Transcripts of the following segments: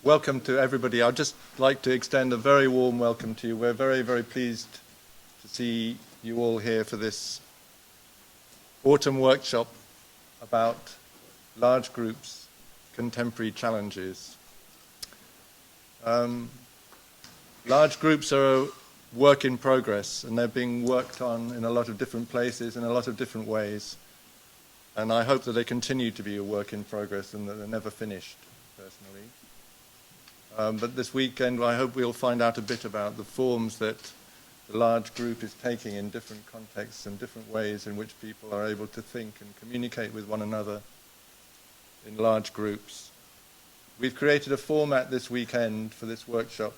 welcome to everybody. I'd just like to extend a very warm welcome to you. We're very, very pleased to see you all here for this autumn workshop about large groups, contemporary challenges. Large groups are a work in progress, and they're being worked on in a lot of different places in a lot of different ways. And I hope that they continue to be a work in progress and that they're never finished, personally. But this weekend, I hope we'll find out a bit about the forms that the large group is taking in different contexts and different ways in which people are able to think and communicate with one another in large groups. We've created a format this weekend for this workshop,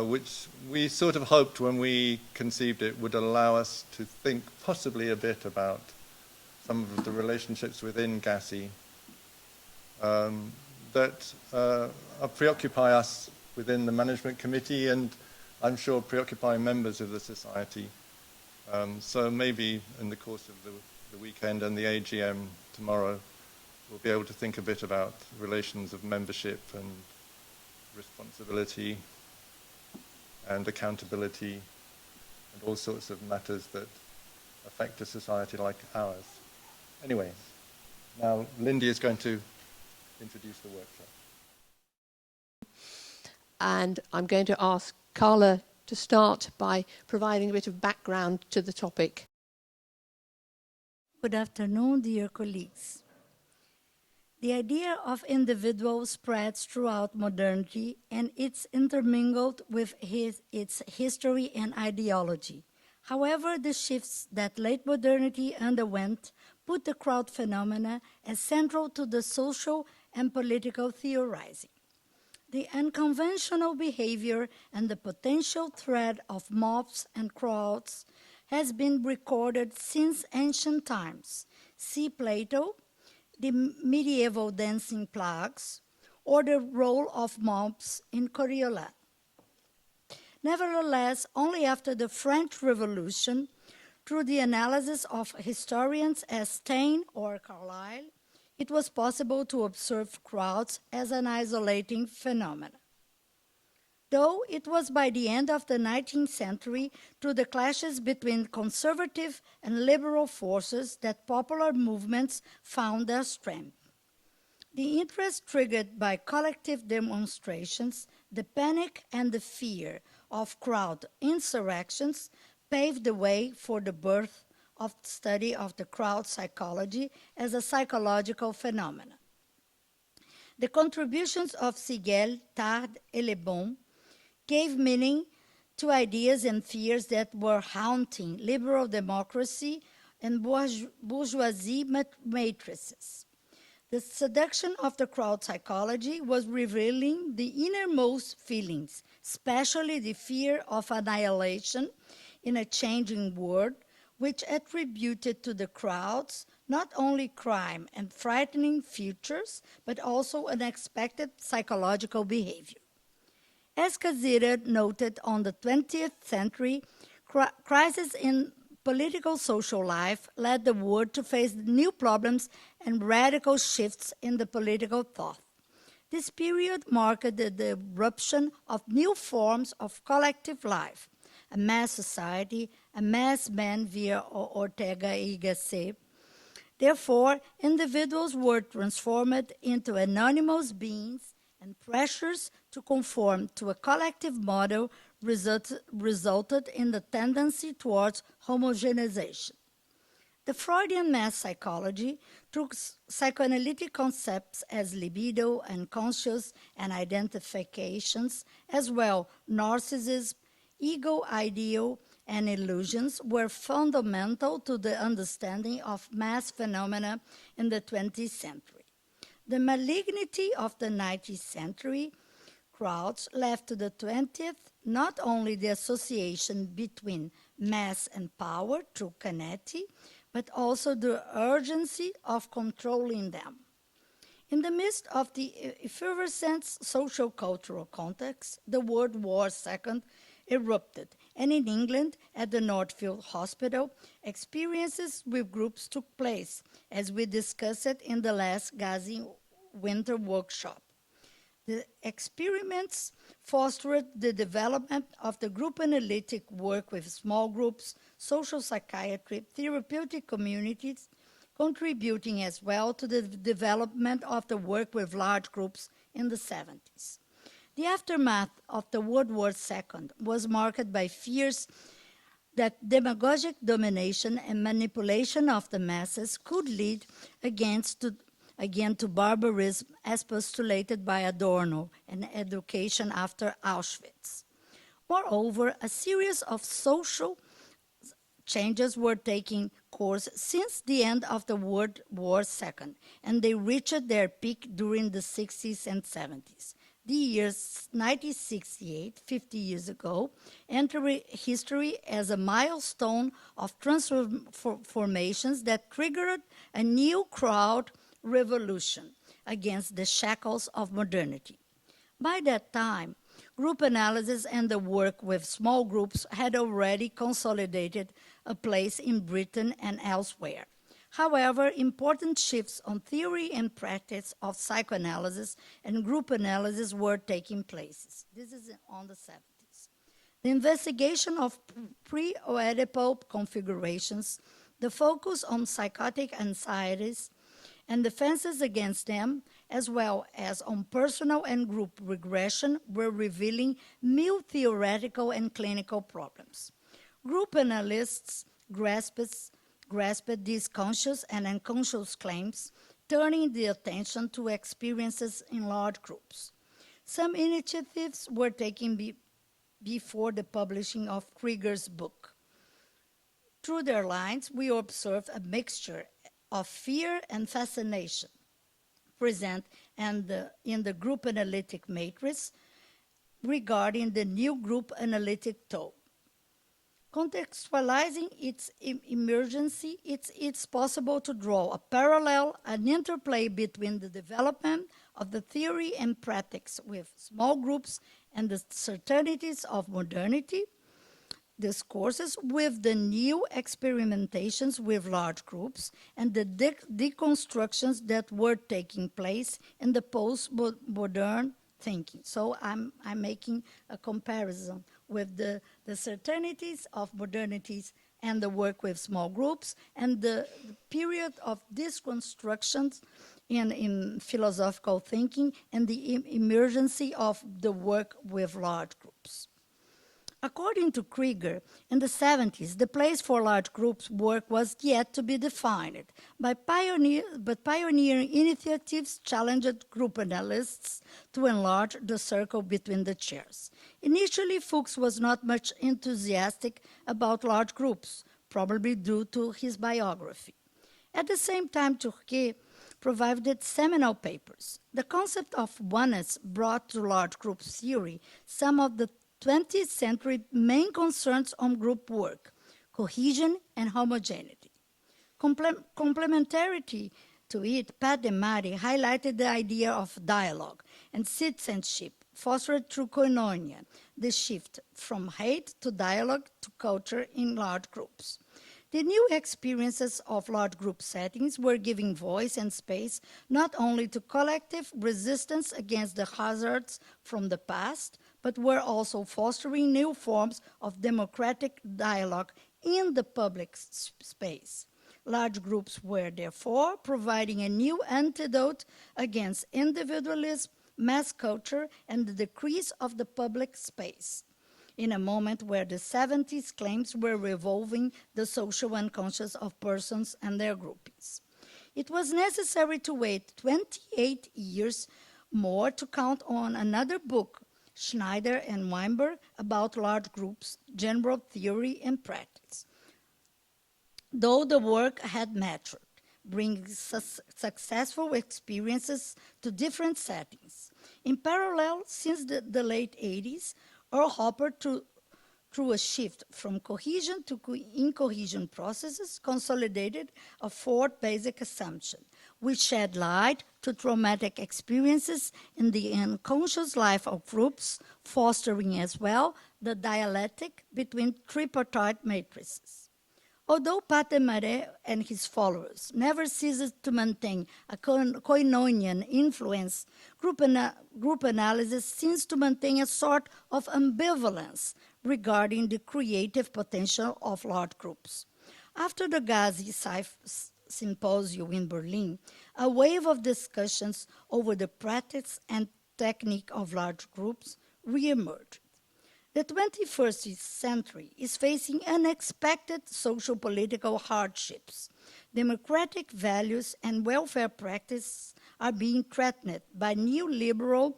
which we sort of hoped when we conceived it would allow us to think possibly a bit about some of the relationships within GASi that preoccupy us within the management committee and I'm sure preoccupy members of the society. So maybe in the course of the weekend and the AGM tomorrow, we'll be able to think a bit about relations of membership and responsibility and accountability and all sorts of matters that affect a society like ours. Anyway, now Lindy is going to introduce the workshop. And I'm going to ask Carla to start by providing a bit of background to the topic. Good afternoon, dear colleagues. The idea of individual spreads throughout modernity and it's intermingled with its history and ideology. However, the shifts that late modernity underwent put the crowd phenomena as central to the social and political theorizing. The unconventional behavior and the potential threat of mobs and crowds has been recorded since ancient times. See Plato, the medieval dancing plagues, or the role of mobs in Coriolan. Nevertheless, only after the French Revolution, through the analysis of historians as Taine or Carlyle, it was possible to observe crowds as an isolating phenomenon. Though it was by the end of the 19th century, through the clashes between conservative and liberal forces, that popular movements found their strength. The interest triggered by collective demonstrations, the panic and the fear of crowd insurrections paved the way for the birth of the study of the crowd psychology as a psychological phenomenon. The contributions of Sigel, Tard, and Le Bon gave meaning to ideas and fears that were haunting liberal democracy and bourgeoisie matrices. The seduction of the crowd psychology was revealing the innermost feelings, especially the fear of annihilation in a changing world, which attributed to the crowds not only crime and frightening futures, but also unexpected psychological behavior. As Gerhard noted, on the 20th century, crises in political social life led the world to face new problems and radical shifts in the political thought. This period marked the eruption of new forms of collective life, a mass society, a mass man via Ortega y Gasset. Therefore, individuals were transformed into anonymous beings, and pressures to conform to a collective model resulted in the tendency towards homogenization. The Freudian mass psychology took psychoanalytic concepts as libido, unconscious, and identifications, as well narcissism, ego ideal, and illusions were fundamental to the understanding of mass phenomena in the 20th century. The malignity of the 19th century crowds left to the 20th not only the association between mass and power through Canetti, but also the urgency of controlling them. In the midst of the effervescent social-cultural context, the World War II erupted, and in England, at the Northfield Hospital, experiences with groups took place, as we discussed in the last GASi winter workshop. The experiments fostered the development of the group analytic work with small groups, social psychiatry, therapeutic communities, contributing as well to the development of the work with large groups in the 70s. The aftermath of the World War II was marked by fears that demagogic domination and manipulation of the masses could lead again to barbarism as postulated by Adorno and education after Auschwitz. Moreover, a series of social changes were taking course since the end of the World War II, and they reached their peak during the 60s and 70s. The year 1968, 50 years ago, entered history as a milestone of transformations that triggered a new crowd revolution against the shackles of modernity. By that time, group analysis and the work with small groups had already consolidated a place in Britain and elsewhere. However, important shifts on theory and practice of psychoanalysis and group analysis were taking place. This is on the 70s. The investigation of pre-Oedipal configurations, the focus on psychotic anxieties, and defenses against them, as well as on personal and group regression, were revealing new theoretical and clinical problems. Group analysts grasped these conscious and unconscious claims, turning the attention to experiences in large groups. Some initiatives were taken before the publishing of Krieger's book. Through their lines, we observed a mixture of fear and fascination present in the group analytic matrix regarding the new group analytic tool. Contextualizing its emergency, it's possible to draw a parallel, an interplay between the development of the theory and practice with small groups and the certainties of modernity discourses with the new experimentations with large groups and the deconstructions that were taking place in the post-modern thinking. So I'm making a comparison with the certainties of modernities and the work with small groups and the period of deconstructions in philosophical thinking and the emergency of the work with large groups. According to Krieger, in the 70s, the place for large groups work was yet to be defined, but pioneering initiatives challenged group analysts to enlarge the circle between the chairs. Initially, Fuchs was not much enthusiastic about large groups, probably due to his biography. At the same time, Turquet provided seminal papers. The concept of oneness brought to large group theory some of the 20th century main concerns on group work, cohesion and homogeneity. Complementarity to it, Pat and Mari highlighted the idea of dialogue and citizenship fostered through koinonia, the shift from hate to dialogue to culture in large groups. The new experiences of large group settings were giving voice and space not only to collective resistance against the hazards from the past, but were also fostering new forms of democratic dialogue in the public space. Large groups were therefore providing a new antidote against individualism, mass culture, and the decrease of the public space, in a moment where the 70s claims were revolving the social unconscious of persons and their groupies. It was necessary to wait 28 years more to count on another book, Schneider and Weinberg, about large groups, general theory and practice. Though the work had matured, bringing successful experiences to different settings. In parallel, since the late 80s, Earl Hopper, through a shift from cohesion to incohesion processes, consolidated a fourth basic assumption, which shed light to traumatic experiences in the unconscious life of groups, fostering as well the dialectic between tripartite matrices. Although Patemare and his followers never ceased to maintain a koinonian influence, group analysis seems to maintain a sort of ambivalence regarding the creative potential of large groups. After the GASi Symposium in Berlin, a wave of discussions over the practice and technique of large groups reemerged. The 21st century is facing unexpected social-political hardships. Democratic values and welfare practices are being threatened by neoliberal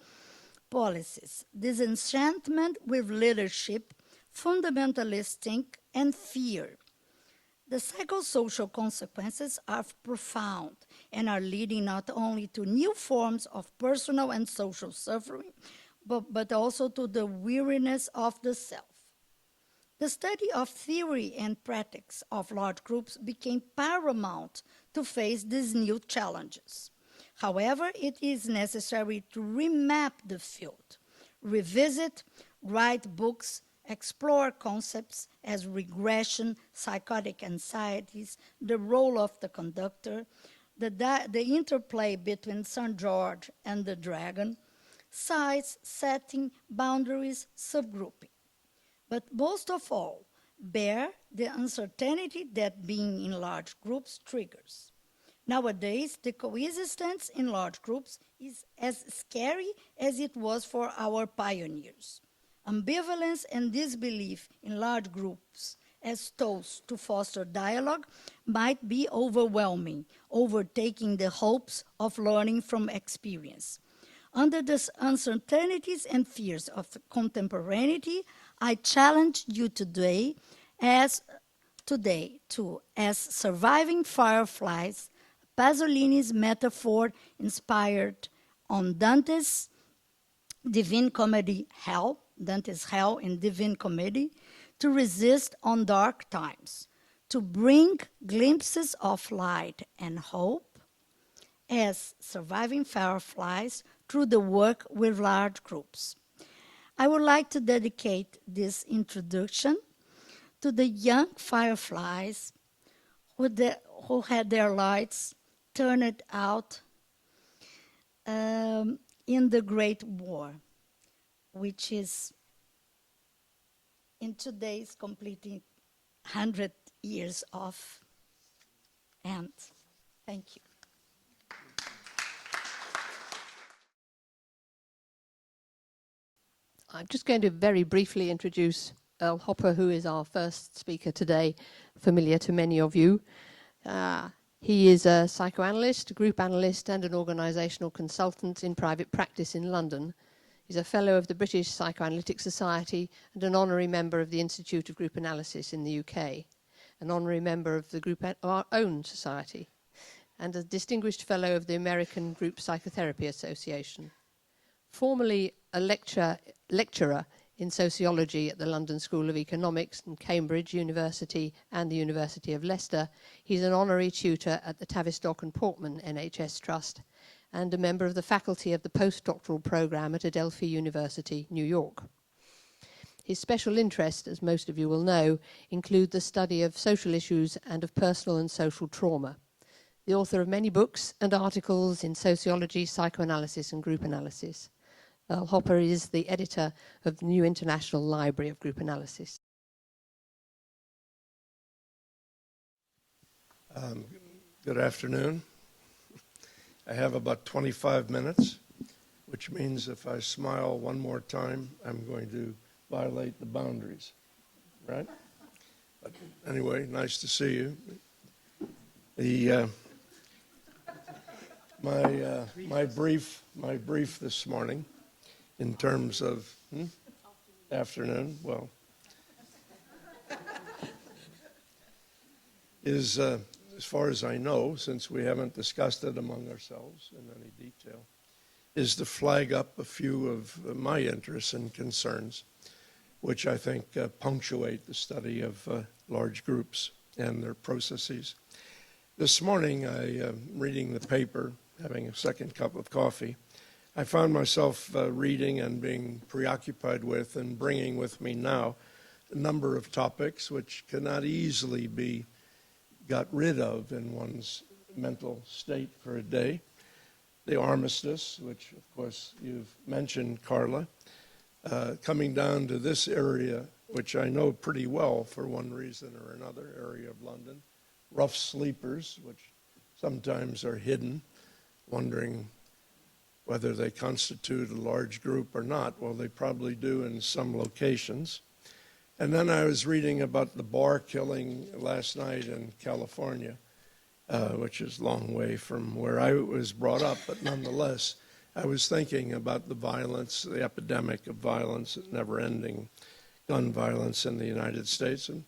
policies, disenchantment with leadership, fundamentalist think, and fear. The psychosocial consequences are profound and are leading not only to new forms of personal and social suffering, but also to the weariness of the self. The study of theory and practice of large groups became paramount to face these new challenges. However, it is necessary to remap the field, revisit, write books, explore concepts as regression, psychotic anxieties, the role of the conductor, the interplay between St. George and the dragon, size, setting, boundaries, subgrouping. But most of all, bear the uncertainty that being in large groups triggers. Nowadays, the coexistence in large groups is as scary as it was for our pioneers. Ambivalence and disbelief in large groups as tools to foster dialogue might be overwhelming, overtaking the hopes of learning from experience. Under the uncertainties and fears of contemporaneity, I challenge you today to, as surviving fireflies, Pasolini's metaphor inspired on Dante's Divine Comedy Hell, Dante's Hell in Divine Comedy, to resist on dark times, to bring glimpses of light and hope as surviving fireflies through the work with large groups. I would like to dedicate this introduction to the young fireflies who had their lights turned out in the Great War, which is in today's completing 100 years of end. Thank you. I'm just going to very briefly introduce Earl Hopper, who is our first speaker today, familiar to many of you. He is a psychoanalyst, group analyst, and an organizational consultant in private practice in London. He's a fellow of the British Psychoanalytic Society and an honorary member of the Institute of Group Analysis in the UK, an honorary member of the group our own society, and a distinguished fellow of the American Group Psychotherapy Association. Formerly a lecturer in sociology at the London School of Economics and Cambridge University and the University of Leicester, he's an honorary tutor at the Tavistock and Portman NHS Trust and a member of the faculty of the postdoctoral program at Adelphi University, New York. His special interest, as most of you will know, include the study of social issues and of personal and social trauma. The author of many books and articles in sociology, psychoanalysis, and group analysis. Earl Hopper is the editor of the New International Library of Group Analysis. Good afternoon. I have about 25 minutes, which means if I smile one more time, I'm going to violate the boundaries, right? But anyway, nice to see you. My brief this morning, in terms of afternoon, well, is as far as I know, since we haven't discussed it among ourselves in any detail, is to flag up a few of my interests and concerns, which I think punctuate the study of large groups and their processes. This morning, reading the paper, having a second cup of coffee, I found myself reading and being preoccupied with and bringing with me now a number of topics which cannot easily be got rid of in one's mental state for a day. The armistice, which of course you've mentioned, Carla, coming down to this area, which I know pretty well for one reason or another, area of London, rough sleepers, which sometimes are hidden, wondering whether they constitute a large group or not. Well, they probably do in some locations. And then I was reading about the bar killing last night in California, which is a long way from where I was brought up, but nonetheless, I was thinking about the violence, the epidemic of violence, never-ending gun violence in the United States, and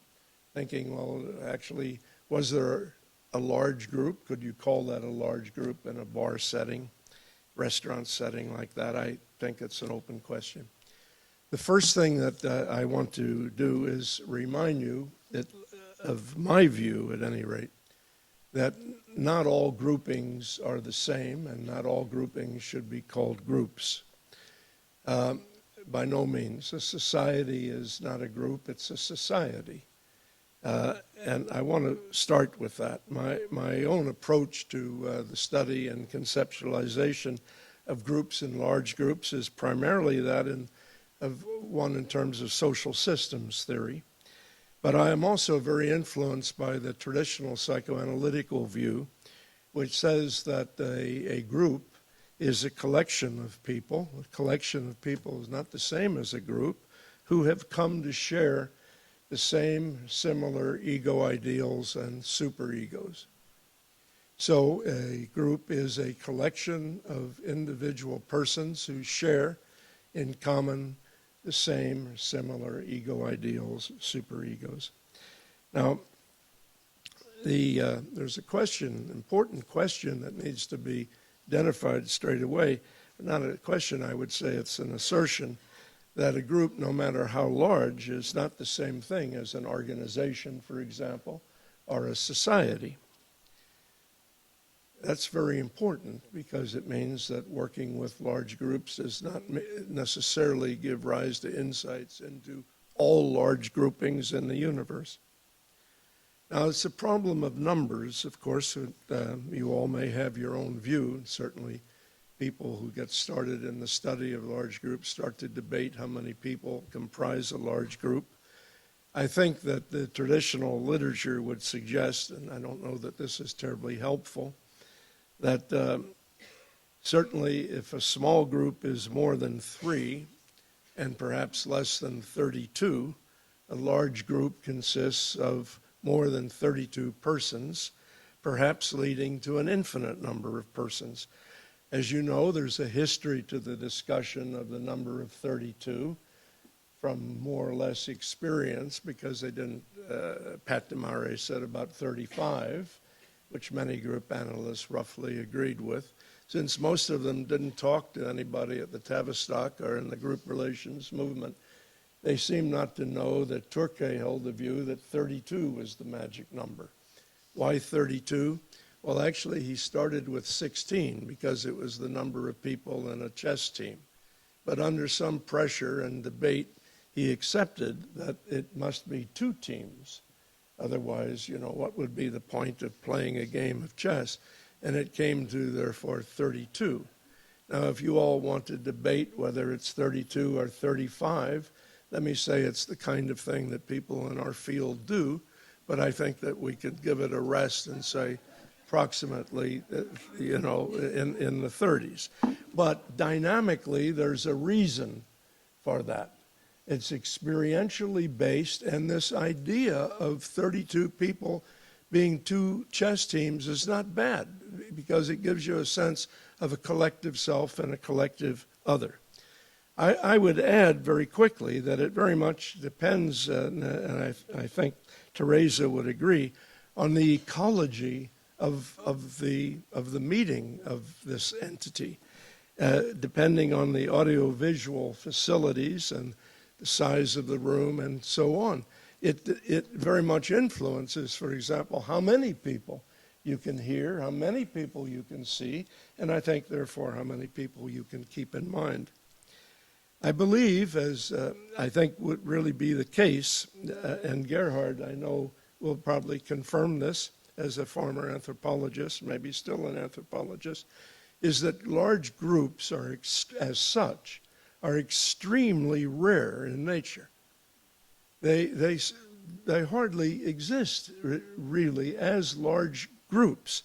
thinking, well, actually, was there a large group? Could you call that a large group in a bar setting, restaurant setting like that? I think it's an open question. The first thing that I want to do is remind you that, of my view, at any rate, that not all groupings are the same, and not all groupings should be called groups. By no means. A society is not a group, it's a society. And I want to start with that. My own approach to the study and conceptualization of groups and large groups is primarily that of one in terms of social systems theory. But I am also very influenced by the traditional psychoanalytical view, which says that a group is a collection of people. A collection of people is not the same as a group who have come to share the same similar ego ideals and superegos. So a group is a collection of individual persons who share in common the same similar ego ideals, superegos. Now, there's a question, important question that needs to be identified straight away. Not a question, I would say it's an assertion that a group, no matter how large, is not the same thing as an organization, for example, or a society. That's very important because it means that working with large groups does not necessarily give rise to insights into all large groupings in the universe. Now, it's a problem of numbers, of course. You all may have your own view. Certainly, people who get started in the study of large groups start to debate how many people comprise a large group. I think that the traditional literature would suggest, and I don't know that this is terribly helpful, that certainly if a small group is more than 3 and perhaps less than 32, a large group consists of more than 32 persons, perhaps leading to an infinite number of persons. As you know, there's a history to the discussion of the number of 32 from more or less experience, because they didn't, Pat DeMare said about 35, which many group analysts roughly agreed with. Since most of them didn't talk to anybody at the Tavistock or in the group relations movement, they seem not to know that Turkey held the view that 32 was the magic number. Why 32? Well, actually, he started with 16 because it was the number of people in a chess team. But under some pressure and debate, he accepted that it must be 2 teams. Otherwise, what would be the point of playing a game of chess? And it came to, therefore, 32. Now, if you all want to debate whether it's 32 or 35, let me say it's the kind of thing that people in our field do, but I think that we could give it a rest and say approximately, in the 30s. But dynamically, there's a reason for that. It's experientially based, and this idea of 32 people being 2 chess teams is not bad because it gives you a sense of a collective self and a collective other. I would add very quickly that it very much depends, and I think Teresa would agree, on the ecology of the meeting of this entity, depending on the audiovisual facilities and the size of the room and so on. It very much influences, for example, how many people you can hear, how many people you can see, and I think, therefore, how many people you can keep in mind. I believe, as I think would really be the case, and Gerhard, I know, will probably confirm this, as a former anthropologist, maybe still an anthropologist, is that large groups are, as such, are extremely rare in nature. They hardly exist really as large groups.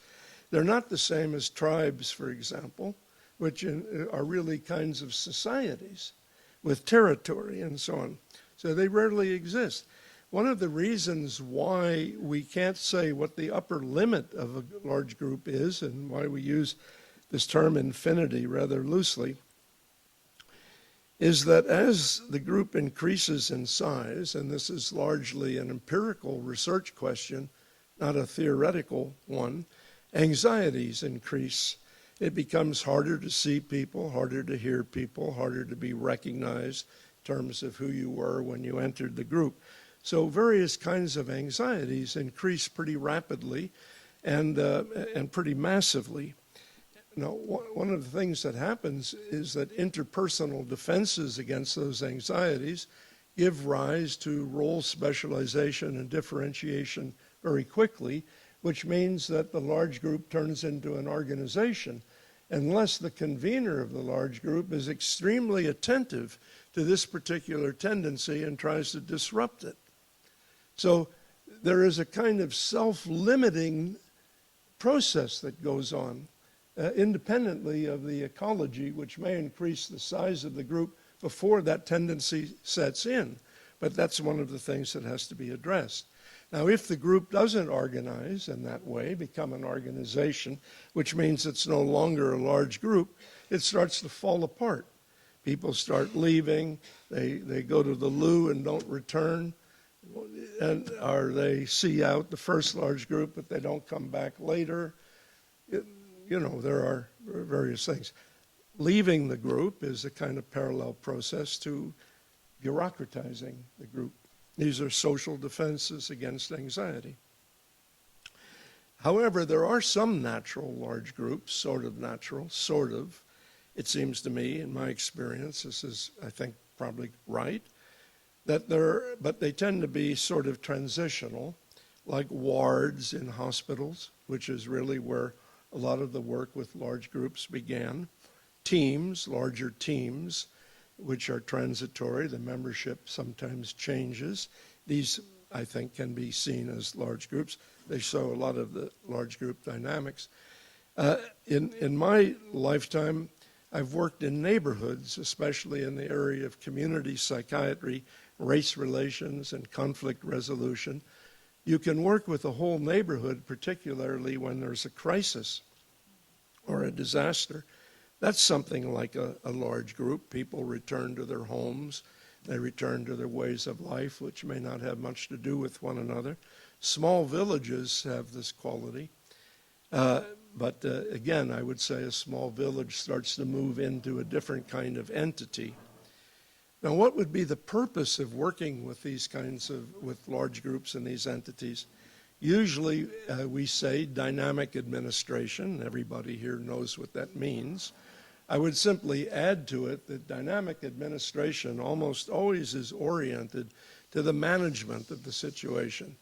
They're not the same as tribes, for example, which are really kinds of societies with territory and so on. So they rarely exist. One of the reasons why we can't say what the upper limit of a large group is, and why we use this term infinity rather loosely, is that as the group increases in size, and this is largely an empirical research question, not a theoretical one, anxieties increase. It becomes harder to see people, harder to hear people, harder to be recognized in terms of who you were when you entered the group. So various kinds of anxieties increase pretty rapidly and pretty massively. Now, one of the things that happens is that interpersonal defenses against those anxieties give rise to role specialization and differentiation very quickly, which means that the large group turns into an organization unless the convener of the large group is extremely attentive to this particular tendency and tries to disrupt it. So there is a kind of self-limiting process that goes on independently of the ecology, which may increase the size of the group before that tendency sets in. But that's one of the things that has to be addressed. Now, if the group doesn't organize in that way, become an organization, which means it's no longer a large group, it starts to fall apart. People start leaving, they go to the loo and don't return, or they see out the first large group, but they don't come back later. There are various things. Leaving the group is a kind of parallel process to bureaucratizing the group. These are social defenses against anxiety. However, there are some natural large groups, sort of natural, sort of. It seems to me, in my experience, this is, I think, probably right, but they tend to be sort of transitional, like wards in hospitals, which is really where a lot of the work with large groups began. Teams, larger teams, which are transitory. The membership sometimes changes. These, I think, can be seen as large groups. They show a lot of the large group dynamics. In my lifetime, I've worked in neighborhoods, especially in the area of community psychiatry, race relations, and conflict resolution. You can work with a whole neighborhood, particularly when there's a crisis or a disaster. That's something like a large group. People return to their homes. They return to their ways of life, which may not have much to do with one another. Small villages have this quality. But again, I would say a small village starts to move into a different kind of entity. Now, what would be the purpose of working with these with large groups and these entities? Usually, we say dynamic administration. Everybody here knows what that means. I would simply add to it that dynamic administration almost always is oriented to the management of the situation.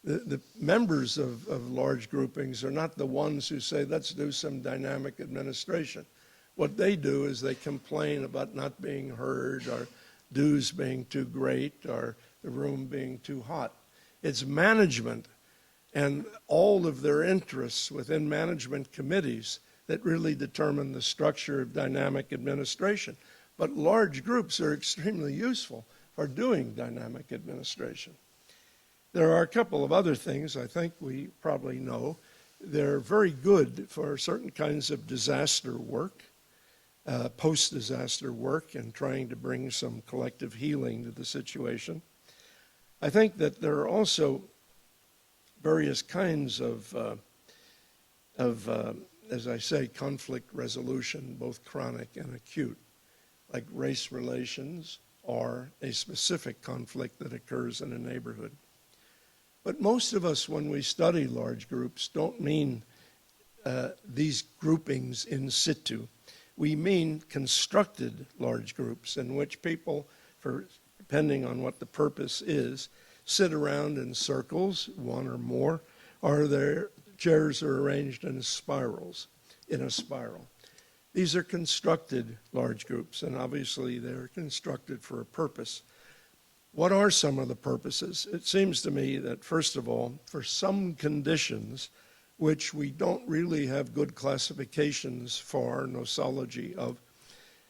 The members of large groupings are not the ones who say, let's do some dynamic administration. What they do is they complain about not being heard, or dues being too great, or the room being too hot. It's management and all of their interests within management committees that really determine the structure of dynamic administration. But large groups are extremely useful for doing dynamic administration. There are a couple of other things I think we probably know. They're very good for certain kinds of disaster work, post-disaster work, and trying to bring some collective healing to the situation. I think that there are also various kinds of as I say, conflict resolution, both chronic and acute, like race relations or a specific conflict that occurs in a neighborhood. But most of us, when we study large groups, don't mean these groupings in situ. We mean constructed large groups in which people, depending on what the purpose is, sit around in circles, one or more, are their chairs are arranged in spirals, in a spiral. These are constructed large groups, and obviously they're constructed for a purpose. What are some of the purposes? It seems to me that, first of all, for some conditions which we don't really have good classifications for, nosology of,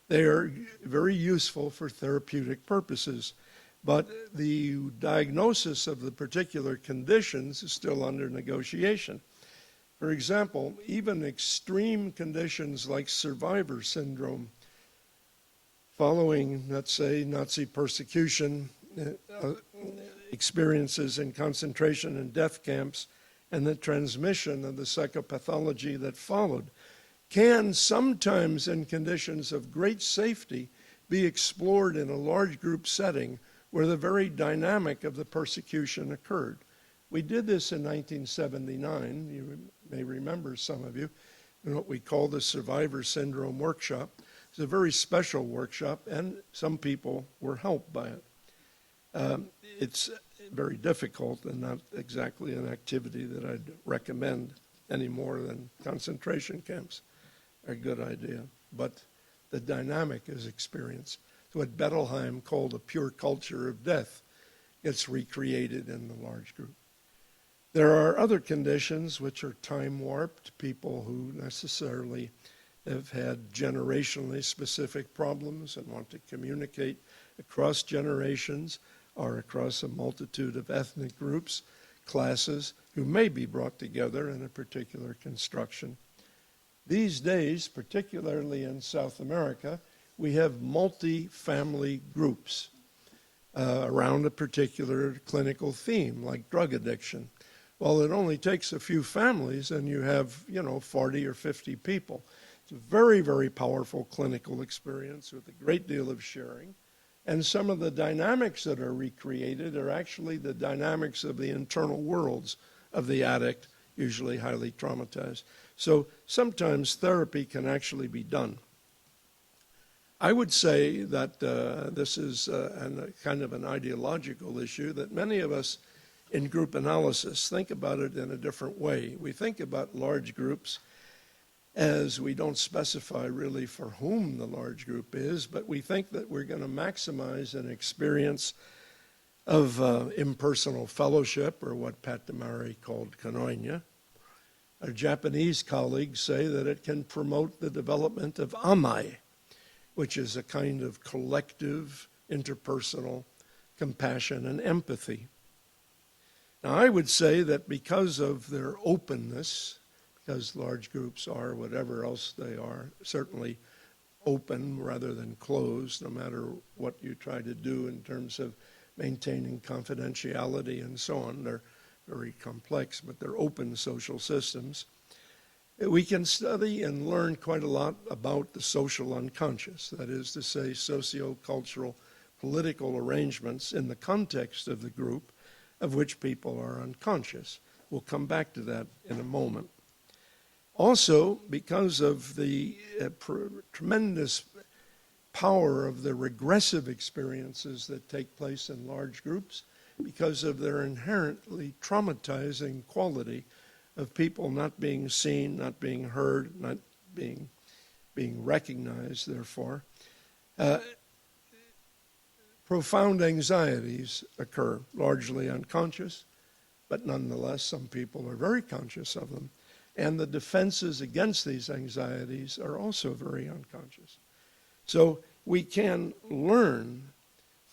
they are very useful for therapeutic purposes. But the diagnosis of the particular conditions is still under negotiation. For example, even extreme conditions like survivor syndrome, following, let's say, Nazi persecution, experiences in concentration and death camps, and the transmission of the psychopathology that followed, can sometimes, in conditions of great safety, be explored in a large group setting where the very dynamic of the persecution occurred. We did this in 1979. You may remember, some of you, in what we call the Survivor Syndrome Workshop. It's a very special workshop, and some people were helped by it. It's very difficult and not exactly an activity that I'd recommend any more than concentration camps are a good idea. But the dynamic is experienced. It's what Bettelheim called a pure culture of death. It's recreated in the large group. There are other conditions which are time-warped, people who necessarily have had generationally specific problems and want to communicate across generations or across a multitude of ethnic groups, classes, who may be brought together in a particular construction. These days, particularly in South America, we have multi-family groups around a particular clinical theme, like drug addiction. Well, it only takes a few families and you have, 40 or 50 people. It's a very, very powerful clinical experience with a great deal of sharing. And some of the dynamics that are recreated are actually the dynamics of the internal worlds of the addict, usually highly traumatized. So sometimes therapy can actually be done. I would say that this is kind of an ideological issue, that many of us in group analysis think about it in a different way. We think about large groups as we don't specify really for whom the large group is, but we think that we're going to maximize an experience of impersonal fellowship, or what Pat DeMari called koinonia. Our Japanese colleagues say that it can promote the development of amai, which is a kind of collective, interpersonal compassion and empathy. Now, I would say that because of their openness, because large groups are whatever else they are, certainly open rather than closed, no matter what you try to do in terms of maintaining confidentiality and so on. They're very complex, but they're open social systems. We can study and learn quite a lot about the social unconscious, that is to say, socio-cultural, political arrangements in the context of the group of which people are unconscious. We'll come back to that in a moment. Also, because of the tremendous power of the regressive experiences that take place in large groups, because of their inherently traumatizing quality of people not being seen, not being heard, not being recognized, therefore, profound anxieties occur, largely unconscious, but nonetheless, some people are very conscious of them. And the defenses against these anxieties are also very unconscious. So we can learn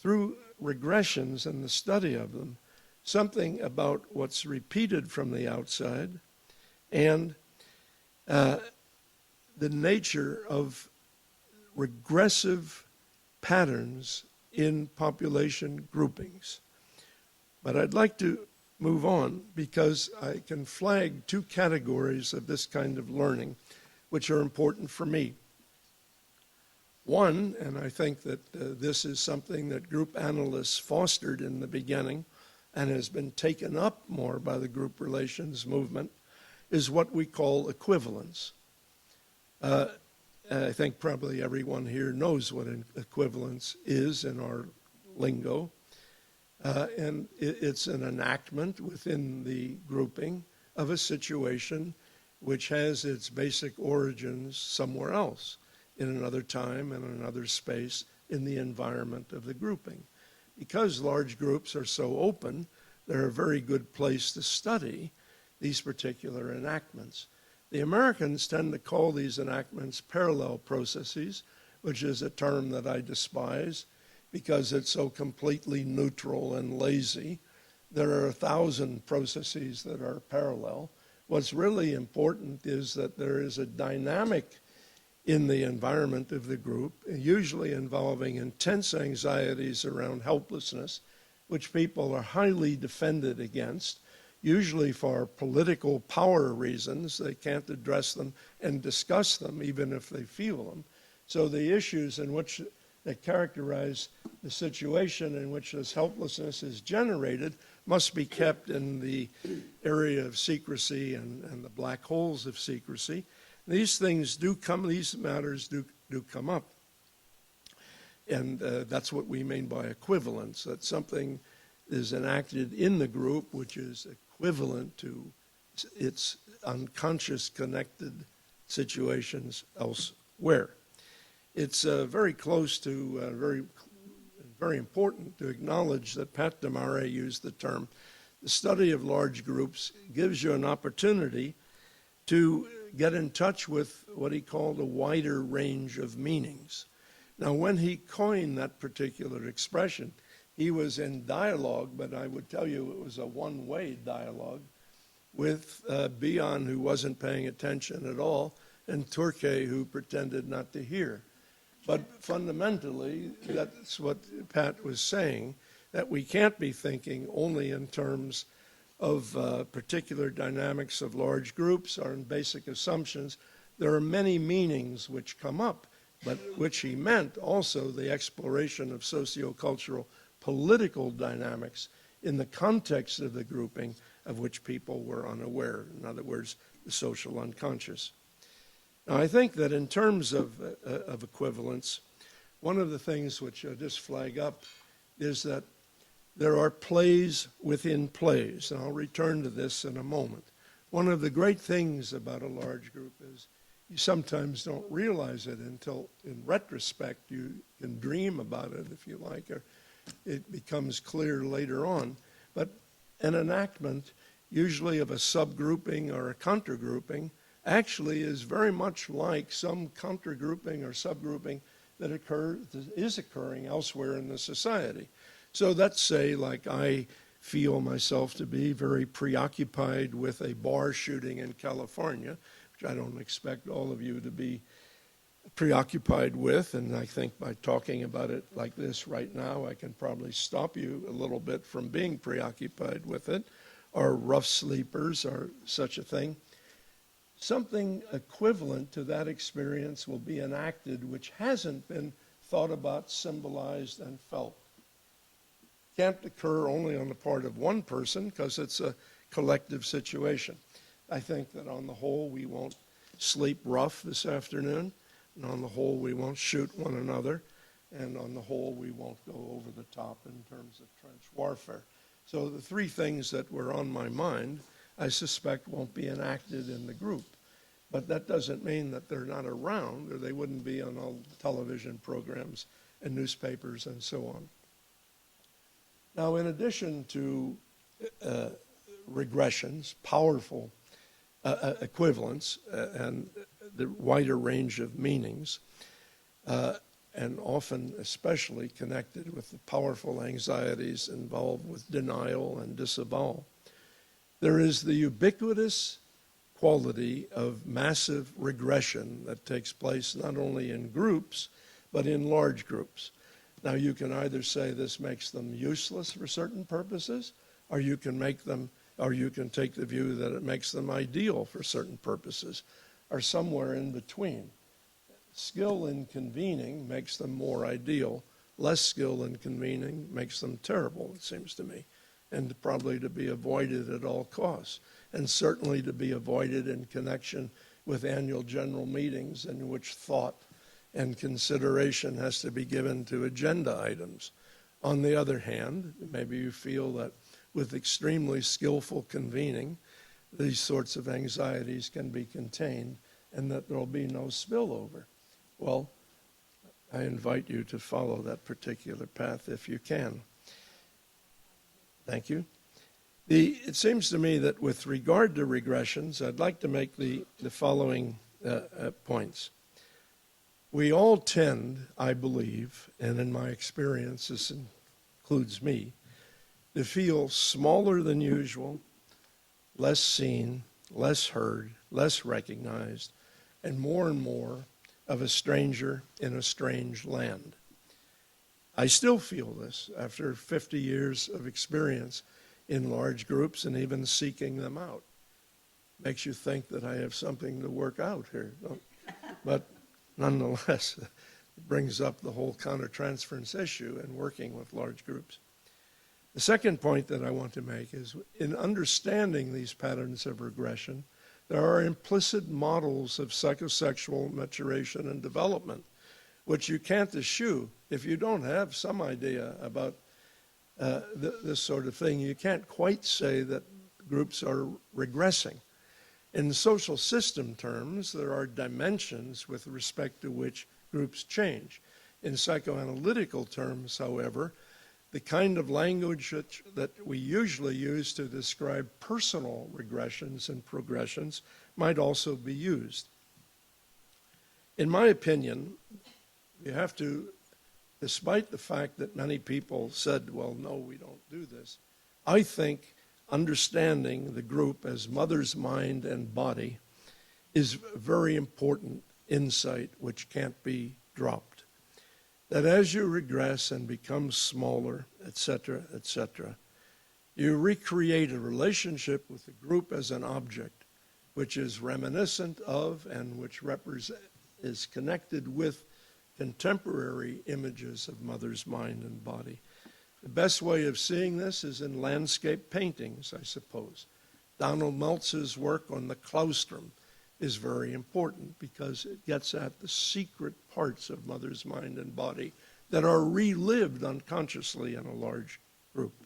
through regressions and the study of them something about what's repeated from the outside and the nature of regressive patterns in population groupings. But I'd like to move on because I can flag two categories of this kind of learning which are important for me. One, and I think that this is something that group analysts fostered in the beginning and has been taken up more by the group relations movement, is what we call equivalence. I think probably everyone here knows what an equivalence is in our lingo. And it's an enactment within the grouping of a situation which has its basic origins somewhere else, in another time and another space, in the environment of the grouping. Because large groups are so open, they're a very good place to study these particular enactments. The Americans tend to call these enactments parallel processes, which is a term that I despise because it's so completely neutral and lazy. There are 1,000 processes that are parallel. What's really important is that there is a dynamic in the environment of the group, usually involving intense anxieties around helplessness, which people are highly defended against, usually for political power reasons. They can't address them and discuss them, even if they feel them. So the issues in which that characterize the situation in which this helplessness is generated must be kept in the area of secrecy and the black holes of secrecy. These things do come, these matters do come up. And that's what we mean by equivalence, that something is enacted in the group which is equivalent to its unconscious connected situations elsewhere. It's very close to, very important to acknowledge that Pat Demare used the term, the study of large groups gives you an opportunity to get in touch with what he called a wider range of meanings. Now, when he coined that particular expression, he was in dialogue, but I would tell you it was a one-way dialogue with Bion, who wasn't paying attention at all, and Turke, who pretended not to hear. But fundamentally, that's what Pat was saying, that we can't be thinking only in terms of particular dynamics of large groups or in basic assumptions. There are many meanings which come up, but which he meant also the exploration of sociocultural political dynamics in the context of the grouping of which people were unaware. In other words, the social unconscious. Now, I think that in terms of equivalence, one of the things which I just flag up is that there are plays within plays, and I'll return to this in a moment. One of the great things about a large group is you sometimes don't realize it until, in retrospect, you can dream about it, if you like, or it becomes clear later on. But an enactment, usually of a subgrouping or a contragrouping, actually is very much like some contragrouping or subgrouping that is occurring elsewhere in the society. So let's say, like I feel myself to be very preoccupied with a bar shooting in California, which I don't expect all of you to be preoccupied with, and I think by talking about it like this right now, I can probably stop you a little bit from being preoccupied with it, or rough sleepers or such a thing. Something equivalent to that experience will be enacted which hasn't been thought about, symbolized, and felt. Can't occur only on the part of one person because it's a collective situation. I think that on the whole we won't sleep rough this afternoon, and on the whole we won't shoot one another, and on the whole we won't go over the top in terms of trench warfare. So the three things that were on my mind, I suspect won't be enacted in the group. But that doesn't mean that they're not around, or they wouldn't be on all television programs and newspapers and so on. Now, in addition to regressions, powerful equivalence, and the wider range of meanings, and often especially connected with the powerful anxieties involved with denial and disavowal, there is the ubiquitous quality of massive regression that takes place not only in groups, but in large groups. Now, you can either say this makes them useless for certain purposes, or you can make them, or you can take the view that it makes them ideal for certain purposes, or somewhere in between. Skill in convening makes them more ideal. Less skill in convening makes them terrible, it seems to me, and probably to be avoided at all costs, and certainly to be avoided in connection with annual general meetings in which thought and consideration has to be given to agenda items. On the other hand, maybe you feel that with extremely skillful convening, these sorts of anxieties can be contained and that there'll be no spillover. Well, I invite you to follow that particular path if you can. Thank you. It seems to me that with regard to regressions, I'd like to make the following points. We all tend, I believe, and in my experience, this includes me, to feel smaller than usual, less seen, less heard, less recognized, and more of a stranger in a strange land. I still feel this after 50 years of experience in large groups and even seeking them out. Makes you think that I have something to work out here. But nonetheless, it brings up the whole countertransference issue in working with large groups. The second point that I want to make is in understanding these patterns of regression, there are implicit models of psychosexual maturation and development, which you can't eschew. If you don't have some idea about this sort of thing, you can't quite say that groups are regressing. In social system terms, there are dimensions with respect to which groups change. In psychoanalytical terms, however, the kind of language that we usually use to describe personal regressions and progressions might also be used. In my opinion, you have to, despite the fact that many people said, well, no, we don't do this, I think understanding the group as mother's mind and body is a very important insight which can't be dropped. That as you regress and become smaller, etc., you recreate a relationship with the group as an object, which is reminiscent of and which is connected with contemporary images of mother's mind and body. The best way of seeing this is in landscape paintings, I suppose. Donald Meltz's work on the claustrum is very important because it gets at the secret parts of mother's mind and body that are relived unconsciously in a large group.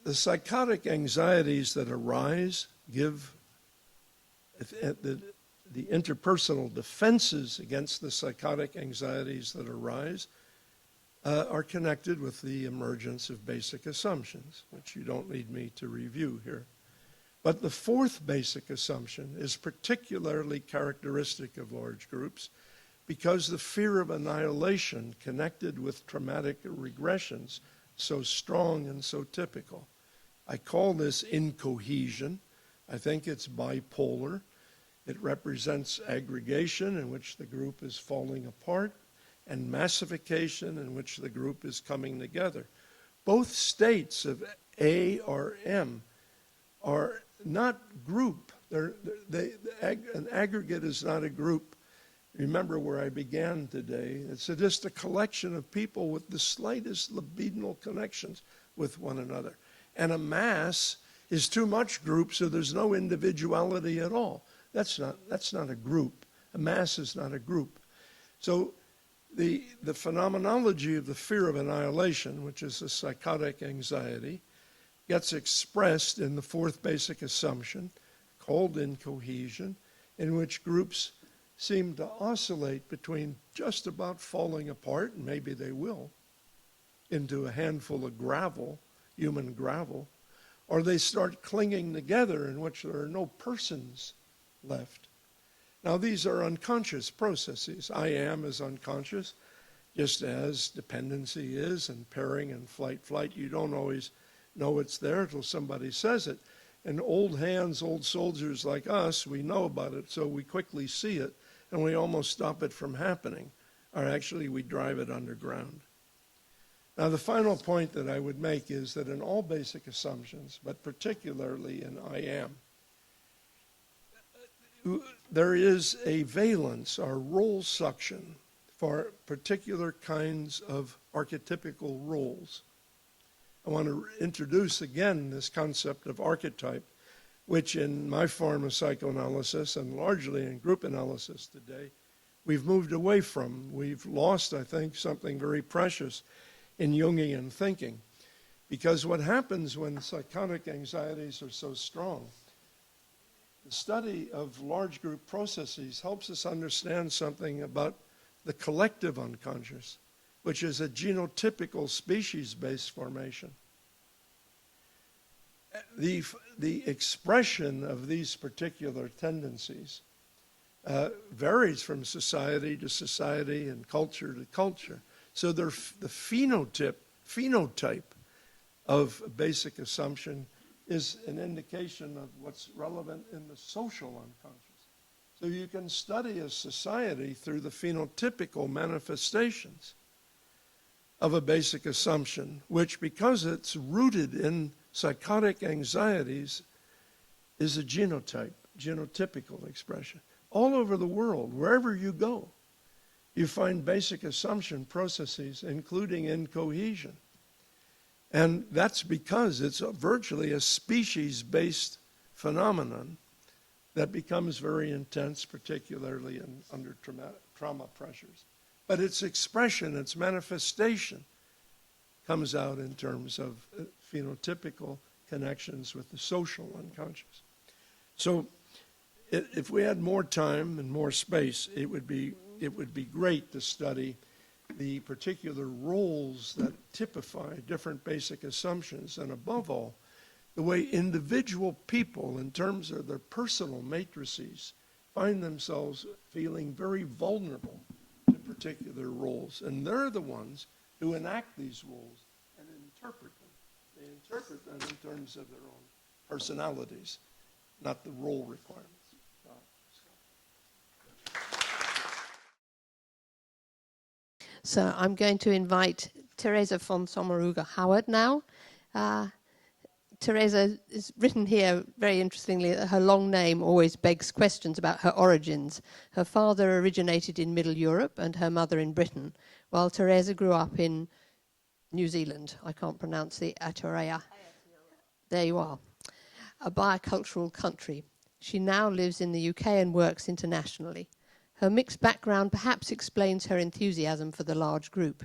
The psychotic anxieties that arise give the interpersonal defenses against the psychotic anxieties that arise are connected with the emergence of basic assumptions, which you don't need me to review here. But the fourth basic assumption is particularly characteristic of large groups because the fear of annihilation connected with traumatic regressions so strong and so typical. I call this incohesion. I think it's bipolar. It represents aggregation in which the group is falling apart and massification in which the group is coming together. Both states of A or M are not group. An aggregate is not a group. Remember where I began today. It's just a collection of people with the slightest libidinal connections with one another. And a mass is too much group, so there's no individuality at all. That's not a group. A mass is not a group. So the phenomenology of the fear of annihilation, which is a psychotic anxiety, gets expressed in the fourth basic assumption, called incohesion, in which groups seem to oscillate between just about falling apart, and maybe they will, into a handful of gravel, human gravel, or they start clinging together in which there are no persons left. Now, these are unconscious processes. I am is unconscious, just as dependency is, and pairing and flight. You don't always know it's there until somebody says it. And old hands, old soldiers like us, we know about it, so we quickly see it, and we almost stop it from happening. Or actually, we drive it underground. Now, the final point that I would make is that in all basic assumptions, but particularly in I am, there is a valence or role suction for particular kinds of archetypical roles. I want to introduce again this concept of archetype, which in my form of psychoanalysis and largely in group analysis today, we've moved away from. We've lost, I think, something very precious in Jungian thinking. Because what happens when psychotic anxieties are so strong, the study of large group processes helps us understand something about the collective unconscious, which is a genotypical species-based formation. The expression of these particular tendencies varies from society to society and culture to culture. So the phenotype of basic assumption is an indication of what's relevant in the social unconscious. So you can study a society through the phenotypical manifestations of a basic assumption, which, because it's rooted in psychotic anxieties, is a genotypical expression. All over the world, wherever you go, you find basic assumption processes, including incohesion. And that's because it's virtually a species-based phenomenon that becomes very intense, particularly under trauma pressures. But its expression, its manifestation, comes out in terms of phenotypical connections with the social unconscious. So if we had more time and more space, it would be great to study the particular roles that typify different basic assumptions, and above all, the way individual people, in terms of their personal matrices, find themselves feeling very vulnerable to particular roles. And they're the ones who enact these roles and interpret them. They interpret them in terms of their own personalities, not the role requirements. So I'm going to invite Teresa von Sommaruga Howard now. Teresa is written here very interestingly that her long name always begs questions about her origins. Her father originated in Middle Europe and her mother in Britain, while Teresa grew up in New Zealand. I can't pronounce the Aotearoa. There you are. A bicultural country. She now lives in the UK and works internationally. Her mixed background perhaps explains her enthusiasm for the large group.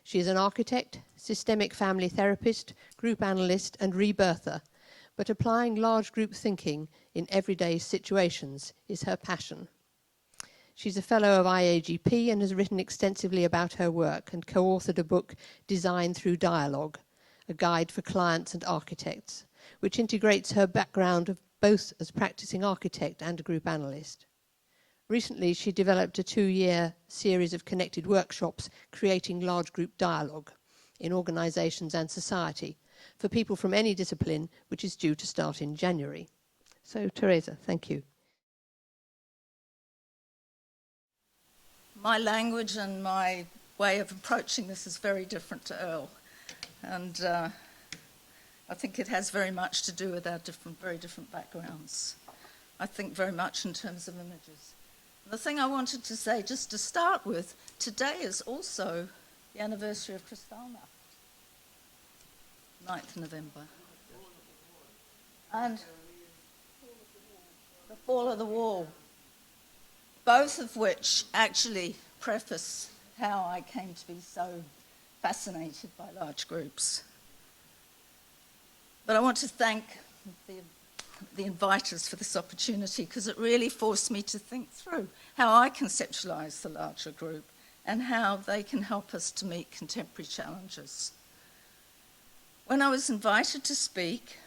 She is an architect, systemic family therapist, group analyst, and rebirther, but applying large group thinking in everyday situations is her passion. She's a fellow of IAGP and has written extensively about her work and co-authored a book, Design Through Dialogue, a guide for clients and architects, which integrates her background of both as practicing architect and a group analyst. Recently, she developed a 2-year series of connected workshops creating large group dialogue in organizations and society for people from any discipline, which is due to start in January. So, Teresa, thank you. My language and my way of approaching this is very different to Earl. And I think it has very much to do with our very different backgrounds. I think very much in terms of images. The thing I wanted to say, just to start with, today is also the anniversary of Kristallnacht, 9th November. And the fall of the wall, both of which actually preface how I came to be so fascinated by large groups. But I want to thank the inviters for this opportunity, because it really forced me to think through how I conceptualise the larger group and how they can help us to meet contemporary challenges. When I was invited to speak,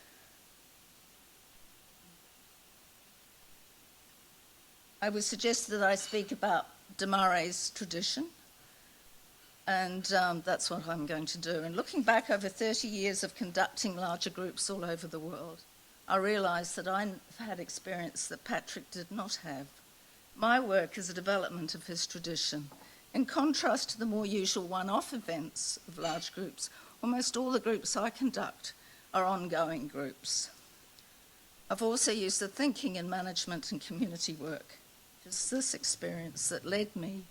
I was suggested that I speak about de Marais' tradition, and that's what I'm going to do. And looking back over 30 years of conducting larger groups all over the world, I realised that I've had experience that Patrick did not have. My work is a development of his tradition. In contrast to the more usual one-off events of large groups, almost all the groups I conduct are ongoing groups. I've also used the thinking in management and community work. It's this experience that led me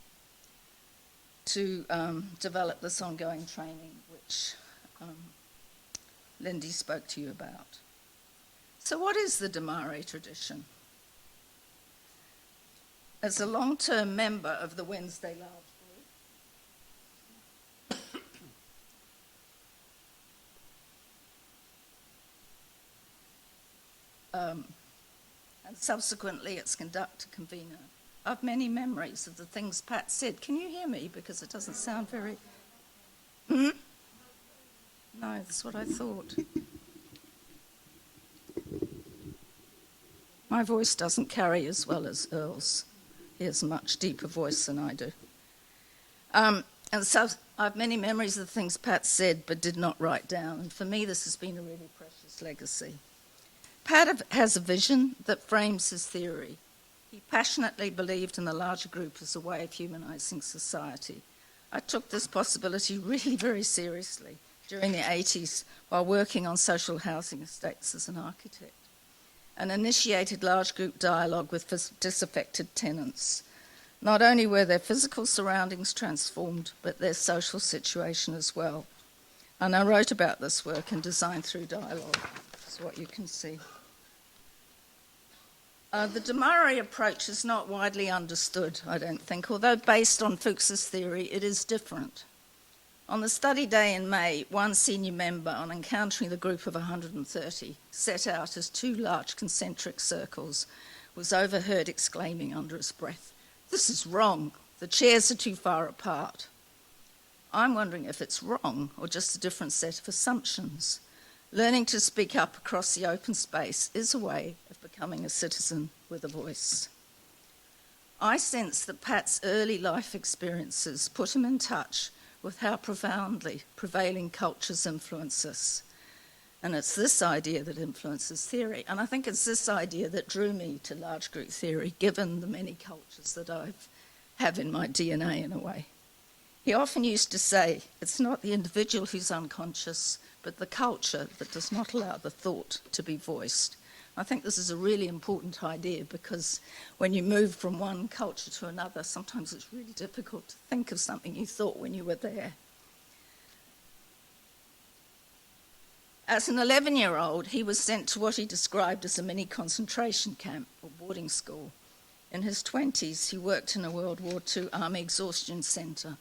to develop this ongoing training, which Lindy spoke to you about. So what is the de Marais tradition? As a long-term member of the Wednesday Large Group, and subsequently its conductor-convener. I've many memories of the things Pat said. Can you hear me? Because it doesn't sound very... No, that's what I thought. My voice doesn't carry as well as Earl's. He has a much deeper voice than I do. And so I have many memories of the things Pat said but did not write down. And for me, this has been a really precious legacy. Pat has a vision that frames his theory. He passionately believed in the larger group as a way of humanising society. I took this possibility really very seriously during the 80s while working on social housing estates as an architect, and initiated large group dialogue with disaffected tenants. Not only were their physical surroundings transformed, but their social situation as well. And I wrote about this work in Design Through Dialogue. That's what you can see. The de Marais approach is not widely understood, I don't think, although based on Fuchs's theory, it is different. On the study day in May, one senior member, on encountering the group of 130, set out as two large concentric circles, was overheard exclaiming under his breath, "This is wrong. The chairs are too far apart." I'm wondering if it's wrong or just a different set of assumptions. Learning to speak up across the open space is a way of becoming a citizen with a voice. I sense that Pat's early life experiences put him in touch with how profoundly prevailing cultures influence us. And it's this idea that influences theory. And I think it's this idea that drew me to large group theory, given the many cultures that I have in my DNA in a way. He often used to say, it's not the individual who's unconscious, but the culture that does not allow the thought to be voiced. I think this is a really important idea because when you move from one culture to another, sometimes it's really difficult to think of something you thought when you were there. As an 11-year-old, he was sent to what he described as a mini concentration camp or boarding school. In his 20s, he worked in a World War II Army exhaustion centre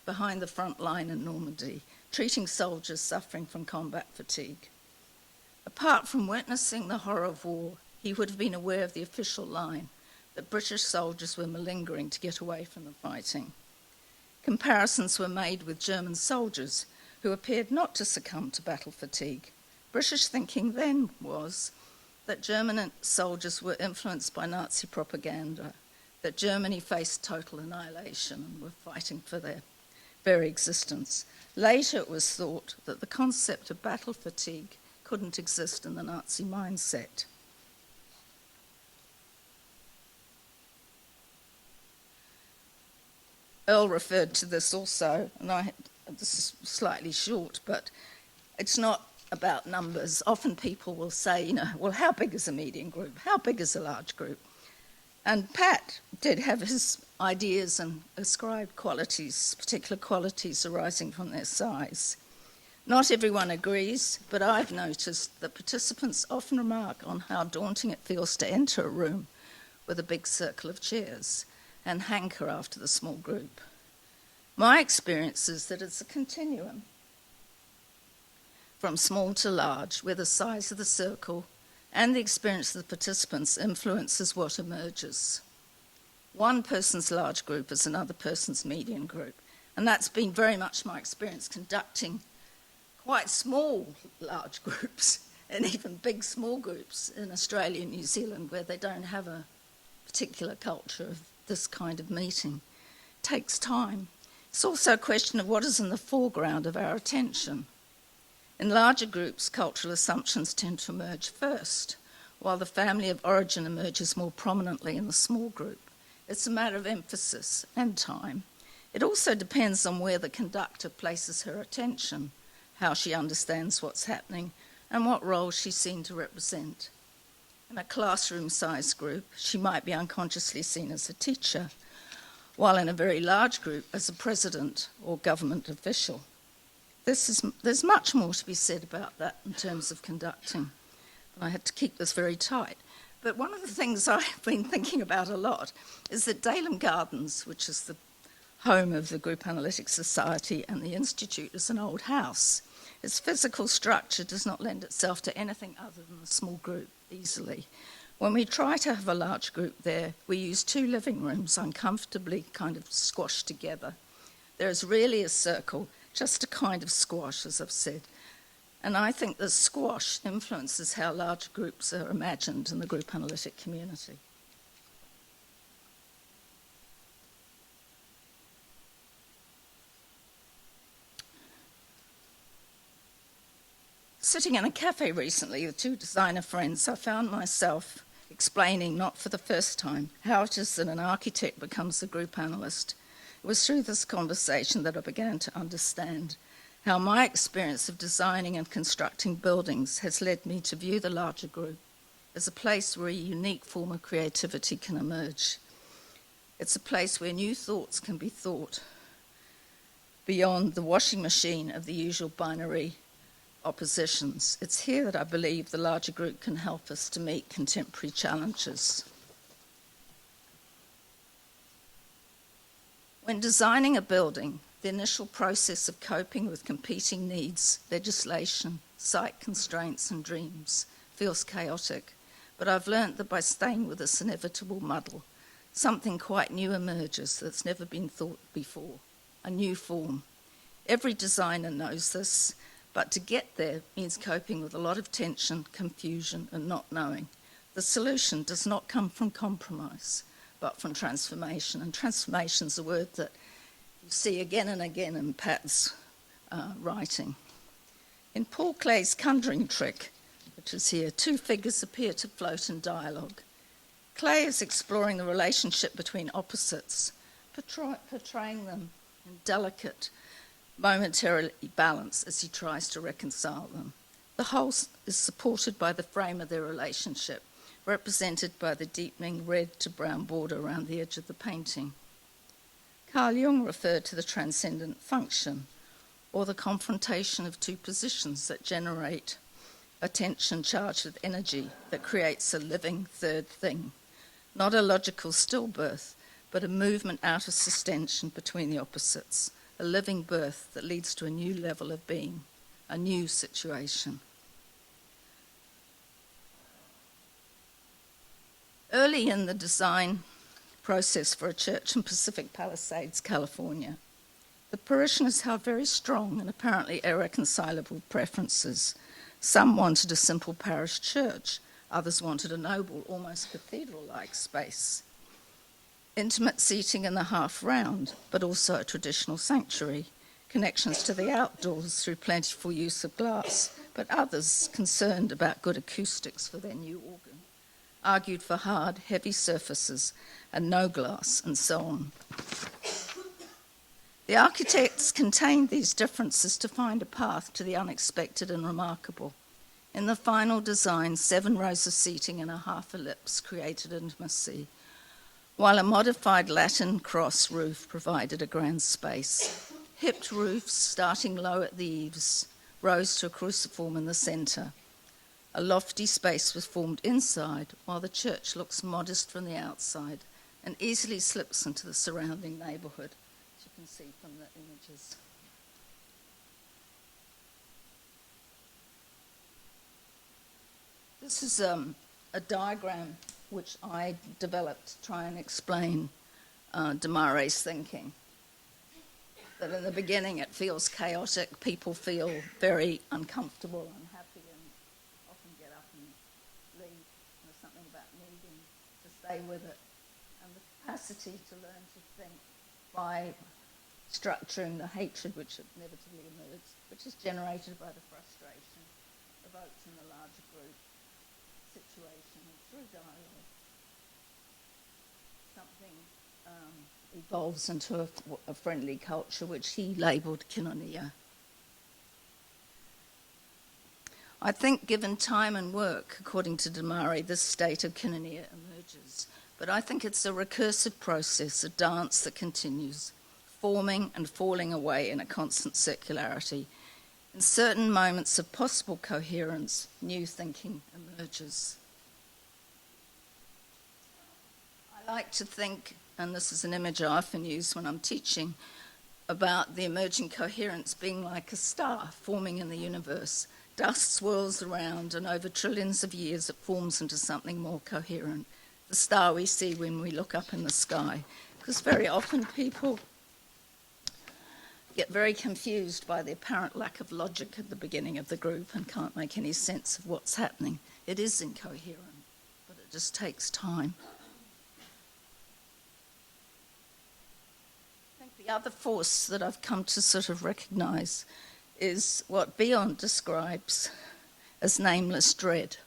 behind the front line in Normandy, treating soldiers suffering from combat fatigue. Apart from witnessing the horror of war, he would have been aware of the official line that British soldiers were malingering to get away from the fighting. Comparisons were made with German soldiers who appeared not to succumb to battle fatigue. British thinking then was that German soldiers were influenced by Nazi propaganda, that Germany faced total annihilation and were fighting for their very existence. Later it was thought that the concept of battle fatigue couldn't exist in the Nazi mindset. Earl referred to this also, and this is slightly short, but it's not about numbers. Often people will say, well, how big is a medium group? How big is a large group? And Pat did have his ideas and ascribed qualities, particular qualities arising from their size. Not everyone agrees, but I've noticed that participants often remark on how daunting it feels to enter a room with a big circle of chairs and hanker after the small group. My experience is that it's a continuum from small to large, where the size of the circle and the experience of the participants influences what emerges. One person's large group is another person's medium group, and that's been very much my experience conducting quite small large groups and even big small groups in Australia and New Zealand where they don't have a particular culture of this kind of meeting. It takes time. It's also a question of what is in the foreground of our attention. In larger groups, cultural assumptions tend to emerge first, while the family of origin emerges more prominently in the small group. It's a matter of emphasis and time. It also depends on where the conductor places her attention, how she understands what's happening, and what role she's seen to represent. In a classroom-sized group, she might be unconsciously seen as a teacher, while in a very large group as a president or government official. There's much more to be said about that in terms of conducting. I had to keep this very tight. But one of the things I've been thinking about a lot is that Dalem Gardens, which is the home of the Group Analytics Society and the Institute, is an old house. Its physical structure does not lend itself to anything other than a small group easily. When we try to have a large group there, we use 2 living rooms uncomfortably kind of squashed together. There is really a circle, just a kind of squash, as I've said. And I think the squash influences how large groups are imagined in the group analytic community. Sitting in a cafe recently with 2 designer friends, I found myself explaining, not for the first time, how it is that an architect becomes a group analyst. It was through this conversation that I began to understand how my experience of designing and constructing buildings has led me to view the larger group as a place where a unique form of creativity can emerge. It's a place where new thoughts can be thought beyond the washing machine of the usual binary oppositions. It's here that I believe the larger group can help us to meet contemporary challenges. When designing a building, the initial process of coping with competing needs, legislation, site constraints and dreams feels chaotic, but I've learnt that by staying with this inevitable muddle, something quite new emerges that's never been thought before, a new form. Every designer knows this, but to get there means coping with a lot of tension, confusion, and not knowing. The solution does not come from compromise, but from transformation. And transformation is a word that you see again and again in Pat's writing. In Paul Klee's conjuring trick, which is here, 2 figures appear to float in dialogue. Klee is exploring the relationship between opposites, portraying them in delicate, momentarily balance as he tries to reconcile them. The whole is supported by the frame of their relationship, represented by the deepening red to brown border around the edge of the painting. Carl Jung referred to the transcendent function, or the confrontation of 2 positions that generate a tension charged with energy that creates a living third thing, not a logical stillbirth, but a movement out of sustension between the opposites, a living birth that leads to a new level of being, a new situation. Early in the design process for a church in Pacific Palisades, California, the parishioners held very strong and apparently irreconcilable preferences. Some wanted a simple parish church, others wanted a noble, almost cathedral-like space. Intimate seating in the half round, but also a traditional sanctuary, connections to the outdoors through plentiful use of glass, but others concerned about good acoustics for their new organ, argued for hard, heavy surfaces and no glass, and so on. The architects contained these differences to find a path to the unexpected and remarkable. In the final design, 7 rows of seating and a half ellipse created intimacy, while a modified Latin cross roof provided a grand space. Hipped roofs, starting low at the eaves, rose to a cruciform in the centre. A lofty space was formed inside, while the church looks modest from the outside and easily slips into the surrounding neighbourhood, as you can see from the images. This is a diagram which I developed to try and explain Demare's thinking. That in the beginning it feels chaotic, people feel very uncomfortable, unhappy, and often get up and leave. There's something about needing to stay with it, and the capacity to learn to think by structuring the hatred which inevitably emerges, which is generated by the frustration evoked in the larger group situation, and through dialogue something evolves into a friendly culture which he labelled koinonia. I think given time and work, according to Demare, this state of koinonia emerges, but I think it's a recursive process, a dance that continues, forming and falling away in a constant circularity. In certain moments of possible coherence, new thinking emerges. I like to think, and this is an image I often use when I'm teaching, about the emerging coherence being like a star forming in the universe. Dust swirls around, and over trillions of years it forms into something more coherent. The star we see when we look up in the sky. Because very often people get very confused by the apparent lack of logic at the beginning of the group and can't make any sense of what's happening. It is incoherent, but it just takes time. I think the other force that I've come to sort of recognise is what Beyond describes as nameless dread.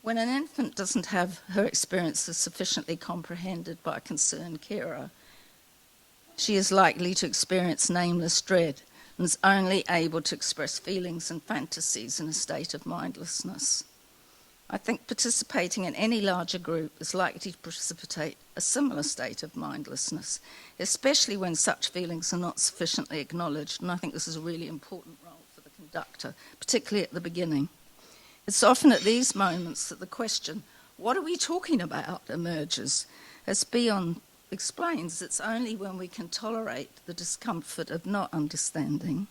When an infant doesn't have her experiences sufficiently comprehended by a concerned carer, she is likely to experience nameless dread and is only able to express feelings and fantasies in a state of mindlessness. I think participating in any larger group is likely to precipitate a similar state of mindlessness, especially when such feelings are not sufficiently acknowledged, and I think this is a really important role for the conductor, particularly at the beginning. It's often at these moments that the question, what are we talking about, emerges. As Beyond explains, it's only when we can tolerate the discomfort of not understanding,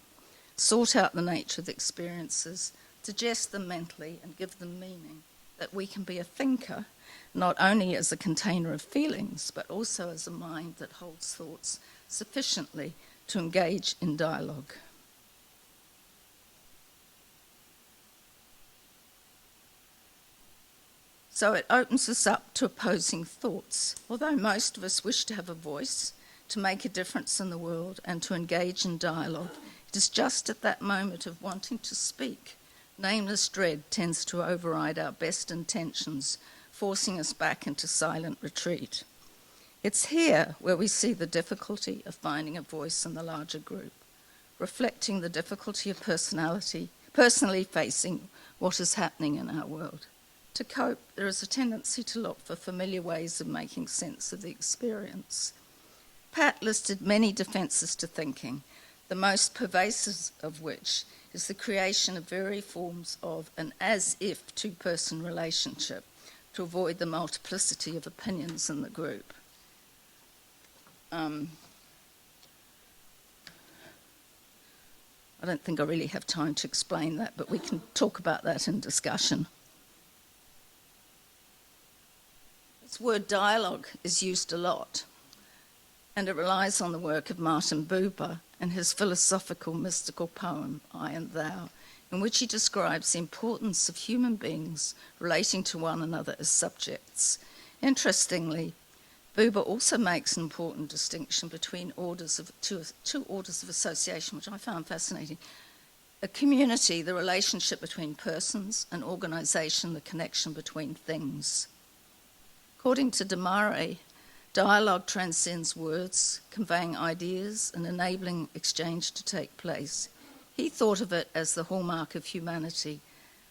sort out the nature of the experiences, digest them mentally and give them meaning, that we can be a thinker, not only as a container of feelings, but also as a mind that holds thoughts sufficiently to engage in dialogue. So it opens us up to opposing thoughts. Although most of us wish to have a voice, to make a difference in the world and to engage in dialogue, it is just at that moment of wanting to speak, nameless dread tends to override our best intentions, forcing us back into silent retreat. It's here where we see the difficulty of finding a voice in the larger group, reflecting the difficulty of personally facing what is happening in our world. To cope, there is a tendency to look for familiar ways of making sense of the experience. Pat listed many defences to thinking, the most pervasive of which is the creation of various forms of an as-if two-person relationship to avoid the multiplicity of opinions in the group. I don't think I really have time to explain that, but we can talk about that in discussion. This word dialogue is used a lot, and it relies on the work of Martin Buber and his philosophical mystical poem, I and Thou, in which he describes the importance of human beings relating to one another as subjects. Interestingly, Buber also makes an important distinction between two orders of association, which I found fascinating. A community, the relationship between persons, an organisation, the connection between things. According to Demare, dialogue transcends words, conveying ideas and enabling exchange to take place. He thought of it as the hallmark of humanity,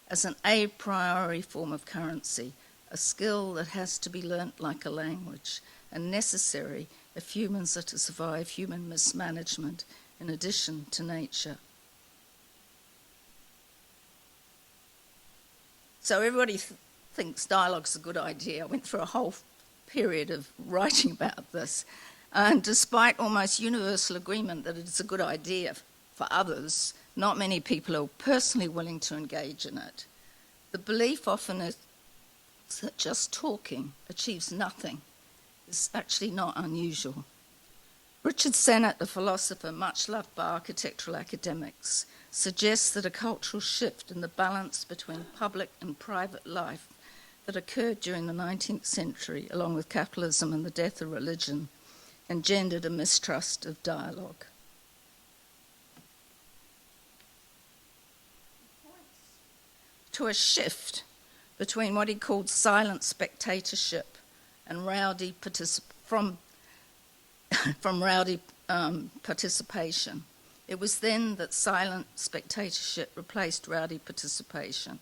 as an a priori form of currency, a skill that has to be learnt like a language, and necessary if humans are to survive human mismanagement in addition to nature. So everybody thinks dialogue's a good idea. I went through a whole period of writing about this, and despite almost universal agreement that it's a good idea for others, not many people are personally willing to engage in it. The belief often is that just talking achieves nothing. It's actually not unusual. Richard Sennett, a philosopher much loved by architectural academics, suggests that a cultural shift in the balance between public and private life that occurred during the 19th century, along with capitalism and the death of religion, engendered a mistrust of dialogue. To a shift between what he called silent spectatorship and rowdy participation. It was then that silent spectatorship replaced rowdy participation.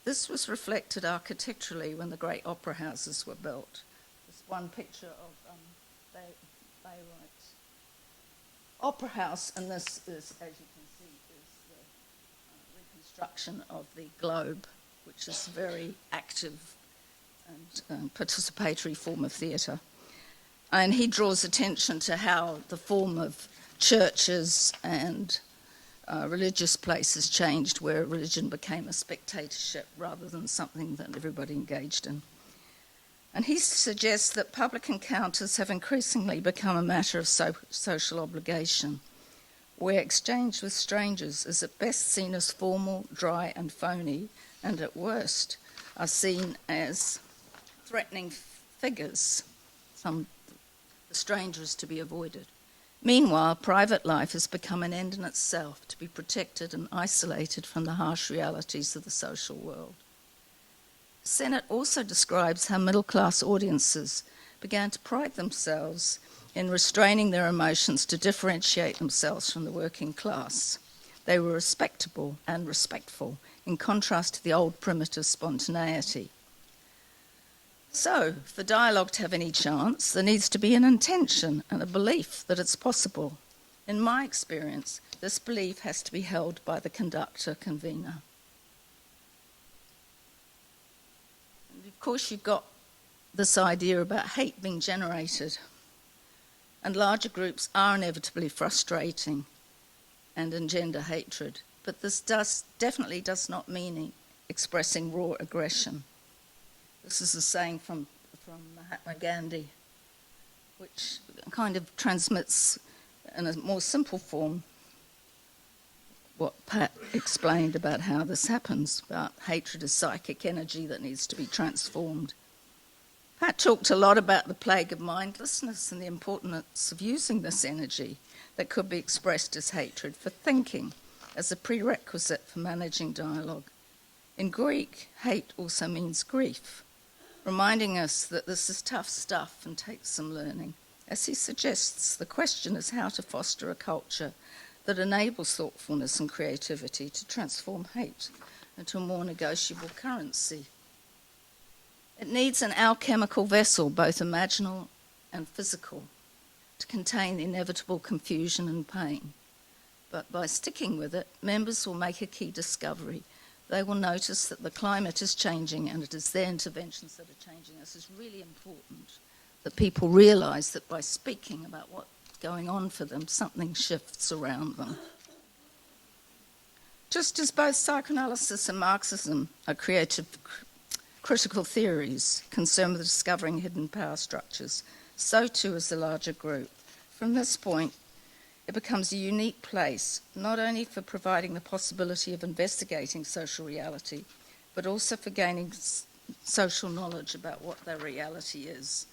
This was reflected architecturally when the great opera houses were built. There's one picture of Bayreuth's opera house, and this is, as you can see, is the reconstruction of the Globe, which is a very active and participatory form of theatre. And he draws attention to how the form of churches and religious places changed, where religion became a spectatorship rather than something that everybody engaged in. And he suggests that public encounters have increasingly become a matter of social obligation, where exchange with strangers is at best seen as formal, dry and phony, and at worst are seen as threatening figures, the strangers to be avoided. Meanwhile, private life has become an end in itself, to be protected and isolated from the harsh realities of the social world. Sennett also describes how middle-class audiences began to pride themselves in restraining their emotions to differentiate themselves from the working class. They were respectable and respectful, in contrast to the old primitive spontaneity. So, for dialogue to have any chance, there needs to be an intention and a belief that it's possible. In my experience, this belief has to be held by the conductor-convener. And of course, you've got this idea about hate being generated, and larger groups are inevitably frustrating and engender hatred, but this definitely does not mean expressing raw aggression. This is a saying from Mahatma Gandhi, which kind of transmits in a more simple form what Pat explained about how this happens, about hatred as psychic energy that needs to be transformed. Pat talked a lot about the plague of mindlessness and the importance of using this energy that could be expressed as hatred for thinking as a prerequisite for managing dialogue. In Greek, hate also means grief, reminding us that this is tough stuff and takes some learning. As he suggests, the question is how to foster a culture that enables thoughtfulness and creativity to transform hate into a more negotiable currency. It needs an alchemical vessel, both imaginal and physical, to contain the inevitable confusion and pain. But by sticking with it, members will make a key discovery. They will notice that the climate is changing, and it is their interventions that are changing. This is really important, that people realise that by speaking about what's going on for them, something shifts around them. Just as both psychoanalysis and Marxism are creative critical theories concerned with discovering hidden power structures, so too is the larger group. From this point, it becomes a unique place, not only for providing the possibility of investigating social reality, but also for gaining social knowledge about what their reality is.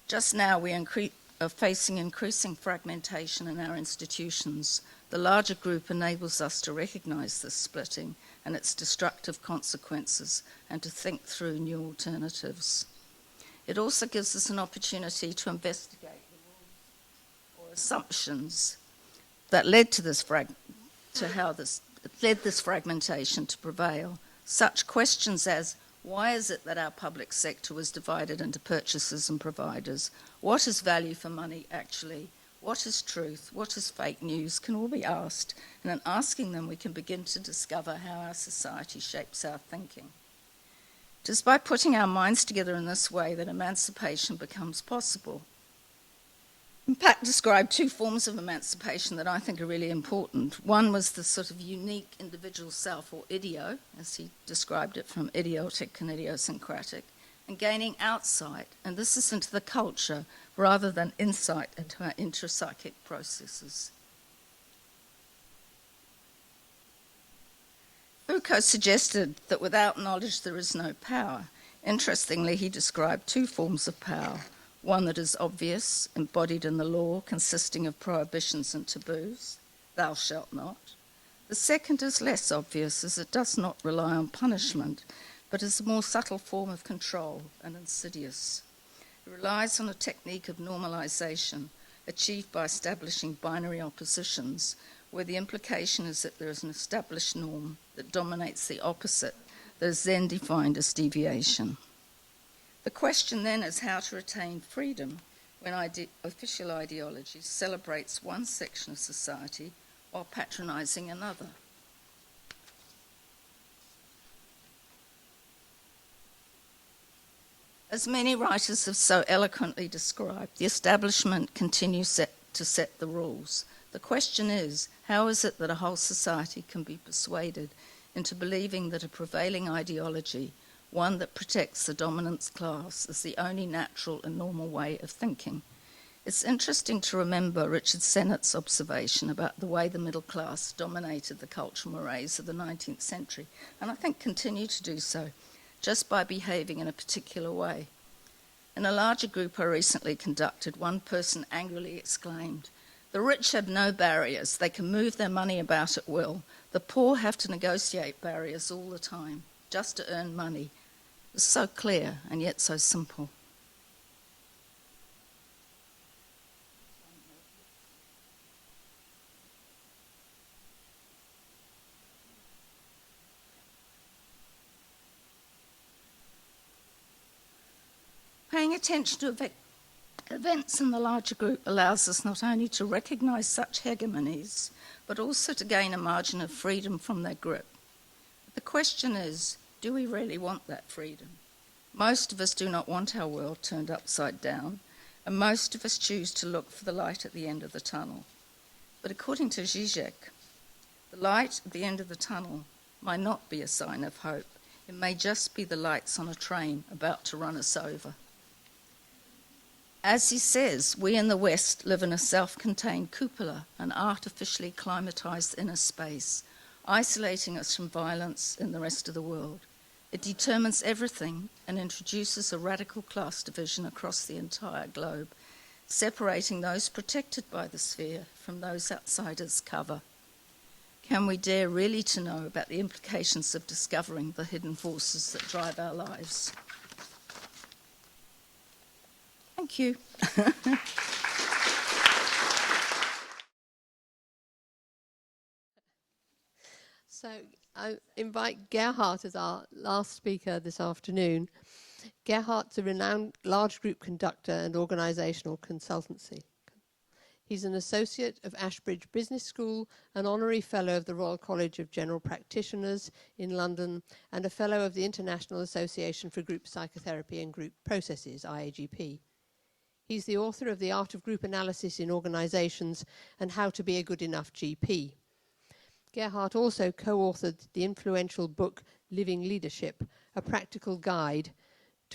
Just now, we are facing increasing fragmentation in our institutions. The larger group enables us to recognise this splitting and its destructive consequences, and to think through new alternatives. It also gives us an opportunity to investigate the rules or assumptions that led to this fragmentation to prevail. Such questions as, why is it that our public sector was divided into purchasers and providers? What is value for money actually? What is truth? What is fake news? Can all be asked, and in asking them we can begin to discover how our society shapes our thinking. It is by putting our minds together in this way that emancipation becomes possible. And Pat described two forms of emancipation that I think are really important. One was the sort of unique individual self, or idio, as he described it, from idiotic and idiosyncratic, and gaining outsight, and this is into the culture rather than insight into our intrapsychic processes. Foucault suggested that without knowledge there is no power. Interestingly, he described two forms of power. One that is obvious, embodied in the law, consisting of prohibitions and taboos, thou shalt not. The second is less obvious, as it does not rely on punishment, but is a more subtle form of control and insidious. It relies on a technique of normalization achieved by establishing binary oppositions, where the implication is that there is an established norm that dominates the opposite, that is then defined as deviation. The question then is how to retain freedom when official ideology celebrates one section of society while patronising another. As many writers have so eloquently described, the establishment continues to set the rules. The question is, how is it that a whole society can be persuaded into believing that a prevailing ideology, one that protects the dominant class, is the only natural and normal way of thinking? It's interesting to remember Richard Sennett's observation about the way the middle class dominated the cultural mores of the 19th century, and I think continue to do so, just by behaving in a particular way. In a larger group I recently conducted, one person angrily exclaimed, "The rich have no barriers. They can move their money about at will. The poor have to negotiate barriers all the time, just to earn money." It was so clear and yet so simple. Paying attention to events in the larger group allows us not only to recognise such hegemonies, but also to gain a margin of freedom from their grip. But the question is, do we really want that freedom? Most of us do not want our world turned upside down, and most of us choose to look for the light at the end of the tunnel. But according to Zizek, the light at the end of the tunnel might not be a sign of hope. It may just be the lights on a train about to run us over. As he says, we in the West live in a self-contained cupola, an artificially climatised inner space, isolating us from violence in the rest of the world. It determines everything and introduces a radical class division across the entire globe, separating those protected by the sphere from those outside its cover. Can we dare really to know about the implications of discovering the hidden forces that drive our lives? Thank you. So I invite Gerhard as our last speaker this afternoon. Gerhard's a renowned large group conductor and organisational consultancy. He's an associate of Ashbridge Business School, an honorary fellow of the Royal College of General Practitioners in London, and a fellow of the International Association for Group Psychotherapy and Group Processes, IAGP. He's the author of The Art of Group Analysis in Organisations and How to Be a Good Enough GP. Gerhard also co-authored the influential book Living Leadership, a practical guide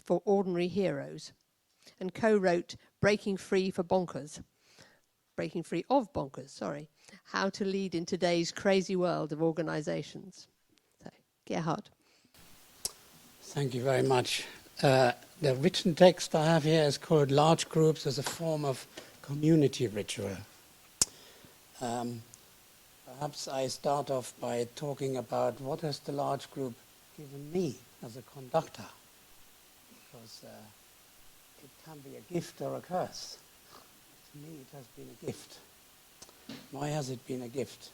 for ordinary heroes, and co-wrote Breaking Free of Bonkers, How to Lead in Today's Crazy World of Organisations. So, Gerhard. Thank you very much. The written text I have here is called Large Groups as a Form of Community Ritual. Perhaps I start off by talking about what has the large group given me as a conductor, because it can be a gift or a curse. To me it has been a gift. Why has it been a gift?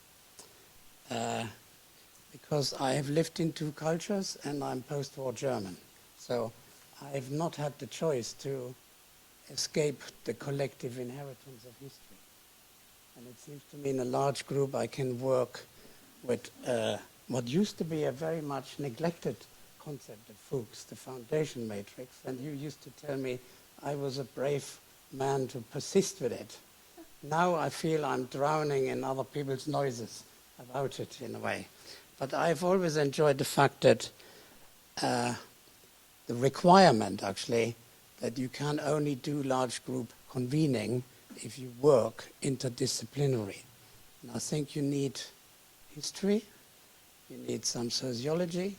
Because I have lived in two cultures and I'm post-war German. So I have not had the choice to escape the collective inheritance of history. And it seems to me in a large group I can work with what used to be a very much neglected concept of Fuchs, the foundation matrix. And you used to tell me I was a brave man to persist with it. Now I feel I'm drowning in other people's noises about it in a way. But I've always enjoyed the fact that the requirement, actually, that you can only do large group convening if you work interdisciplinary. And I think you need history, you need some sociology,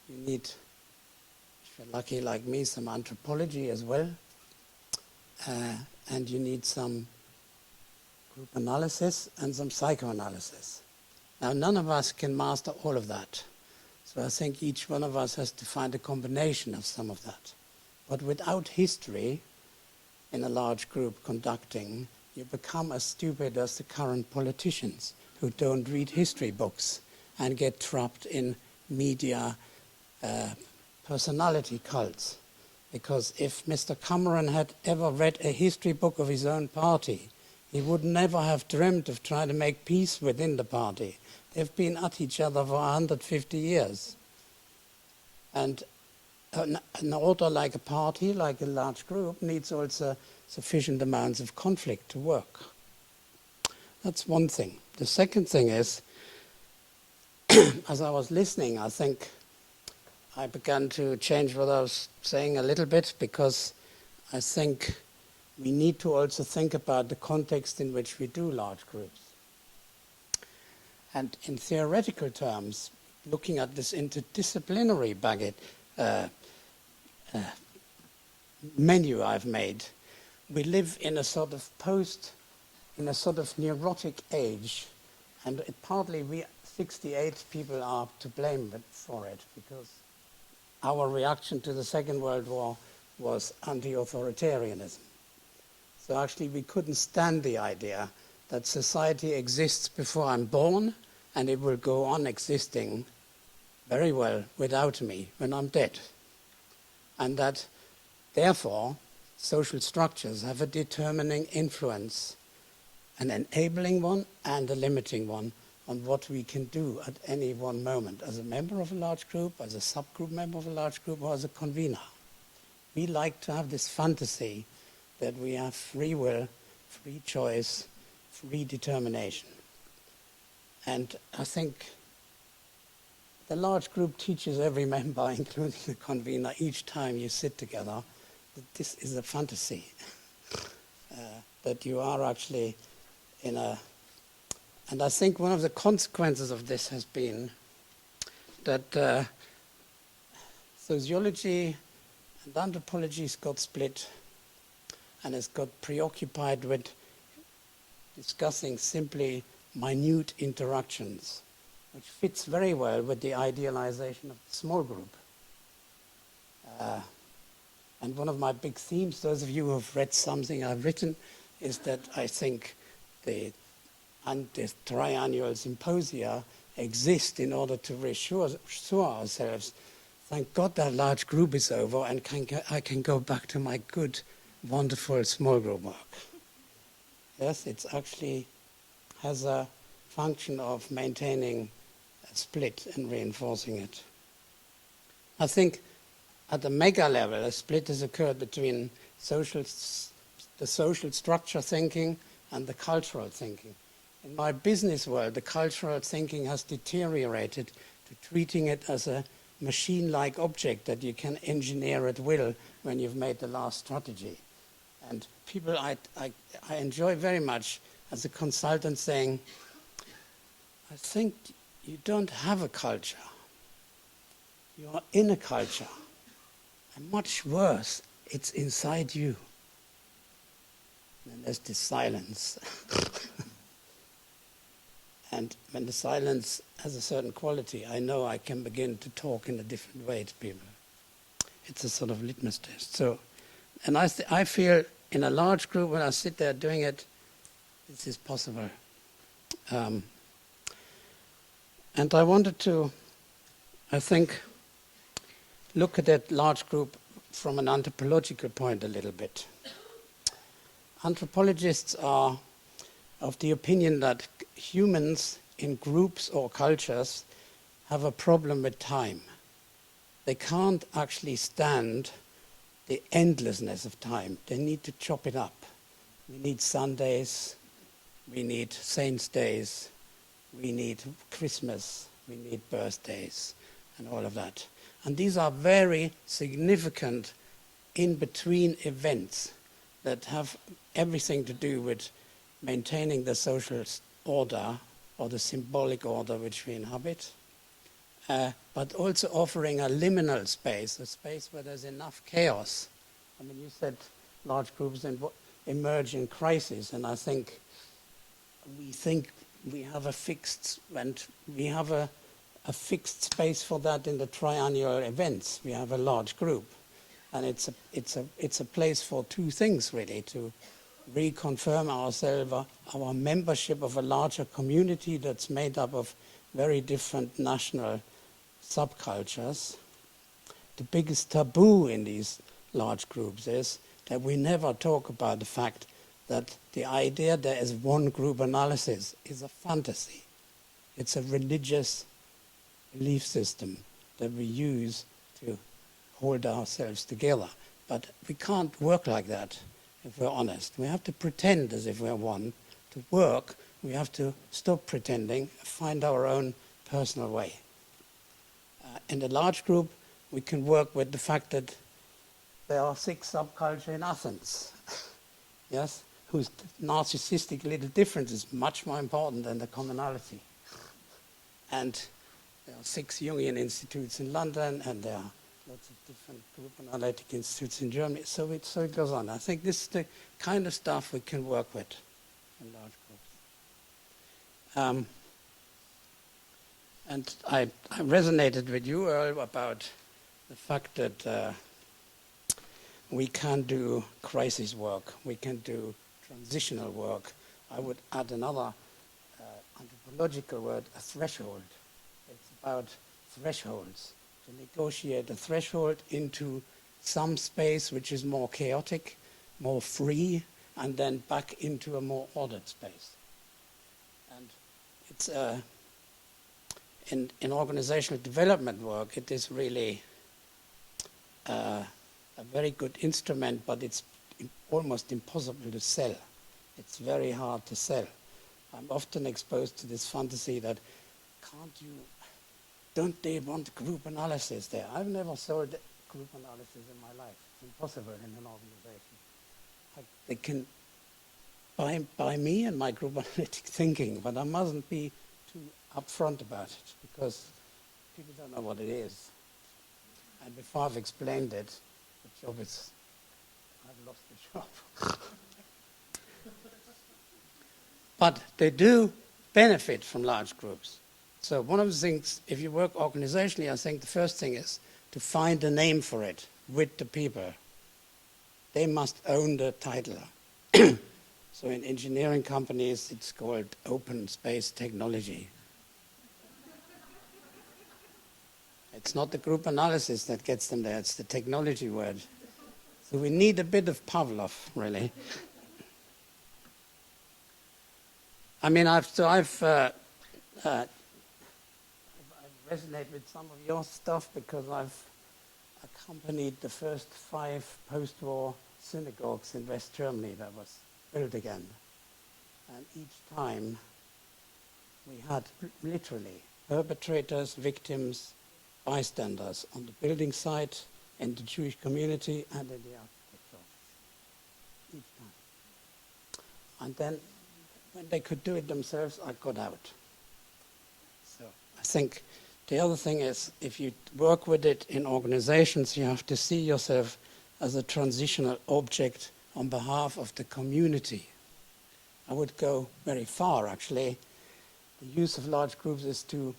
you need, if you're lucky like me, some anthropology as well, and you need some group analysis and some psychoanalysis. Now, none of us can master all of that. So I think each one of us has to find a combination of some of that. But without history, in a large group conducting, you become as stupid as the current politicians who don't read history books and get trapped in media personality cults. Because if Mr. Cameron had ever read a history book of his own party, he would never have dreamt of trying to make peace within the party. They've been at each other for 150 years. And an order like a party, like a large group, needs also sufficient amounts of conflict to work. That's one thing. The second thing is, as I was listening, I think I began to change what I was saying a little bit, because I think we need to also think about the context in which we do large groups. And in theoretical terms, looking at this interdisciplinary menu I've made, we live in a sort of neurotic age, and partly we 68 people are to blame for it, because our reaction to the Second World War was anti-authoritarianism. So actually we couldn't stand the idea that society exists before I'm born and it will go on existing very well without me when I'm dead. And that, therefore, social structures have a determining influence, an enabling one and a limiting one, on what we can do at any one moment as a member of a large group, as a subgroup member of a large group, or as a convener. We like to have this fantasy that we have free will, free choice, free determination. And I think the large group teaches every member, including the convener, each time you sit together, that this is a fantasy, that you are actually in a... And I think one of the consequences of this has been that sociology and anthropology got split and has got preoccupied with discussing simply minute interactions, which fits very well with the idealization of the small group. And one of my big themes, those of you who have read something I've written, is that I think the triannual symposia exist in order to reassure ourselves, thank God that large group is over and I can go back to my good, wonderful small group work. Yes, it actually has a function of maintaining a split and reinforcing it. I think at the mega level, a split has occurred between the social structure thinking and the cultural thinking. In my business world, the cultural thinking has deteriorated to treating it as a machine-like object that you can engineer at will when you've made the last strategy. And people I enjoy very much as a consultant saying, I think you don't have a culture. You are in a culture. And much worse, it's inside you. And there's this silence. And when the silence has a certain quality, I know I can begin to talk in a different way to people. It's a sort of litmus test. So, and I feel in a large group, when I sit there doing it, this is possible. And I wanted to, I think, look at that large group from an anthropological point a little bit. Anthropologists are of the opinion that humans in groups or cultures have a problem with time. They can't actually stand the endlessness of time. They need to chop it up. We need Sundays, we need Saints' Days, we need Christmas, we need birthdays, and all of that. And these are very significant in-between events that have everything to do with maintaining the social order or the symbolic order which we inhabit, but also offering a liminal space, a space where there's enough chaos. I mean, you said large groups emerge in crisis, and I think we have a fixed, and we have a fixed space for that in the triannual events. We have a large group, and it's a place for two things really: to reconfirm ourselves, our membership of a larger community that's made up of very different national subcultures. The biggest taboo in these large groups is that we never talk about the fact that the idea there is one group analysis is a fantasy. It's a religious belief system that we use to hold ourselves together. But we can't work like that if we're honest. We have to pretend as if we're one. To work, we have to stop pretending, find our own personal way. In a large group, we can work with the fact that there are 6 subcultures in Athens, yes, whose narcissistic little difference is much more important than the commonality. And there are 6 Jungian institutes in London, and there are lots of different group analytic institutes in Germany. So it goes on. I think this is the kind of stuff we can work with in large groups. And I resonated with you, Earl, about the fact that we can do crisis work, we can do transitional work. I would add another anthropological word, a threshold. It's about thresholds, to negotiate a threshold into some space which is more chaotic, more free, and then back into a more ordered space. And it's in organizational development work, it is really a very good instrument, but it's almost impossible to sell. It's very hard to sell. I'm often exposed to this fantasy that don't they want group analysis there? I've never sold group analysis in my life. It's impossible in an organization. They can buy me and my group analytic thinking, but I mustn't be too upfront about it because people don't know what it is. And before I've explained it, the job is, I've lost the job. But they do benefit from large groups. So one of the things, if you work organizationally, I think the first thing is to find a name for it with the people. They must own the title. So in engineering companies, it's called open space technology. It's not the group analysis that gets them there, it's the technology word. So we need a bit of Pavlov, really. I mean, I resonate with some of your stuff because I've accompanied the first 5 post-war synagogues in West Germany that was built again. And each time we had literally perpetrators, victims, bystanders on the building site, in the Jewish community, and in the architecture office. Each time. And then when they could do it themselves, I got out. So I think the other thing is, if you work with it in organizations, you have to see yourself as a transitional object on behalf of the community. I would go very far, actually. The use of large groups is to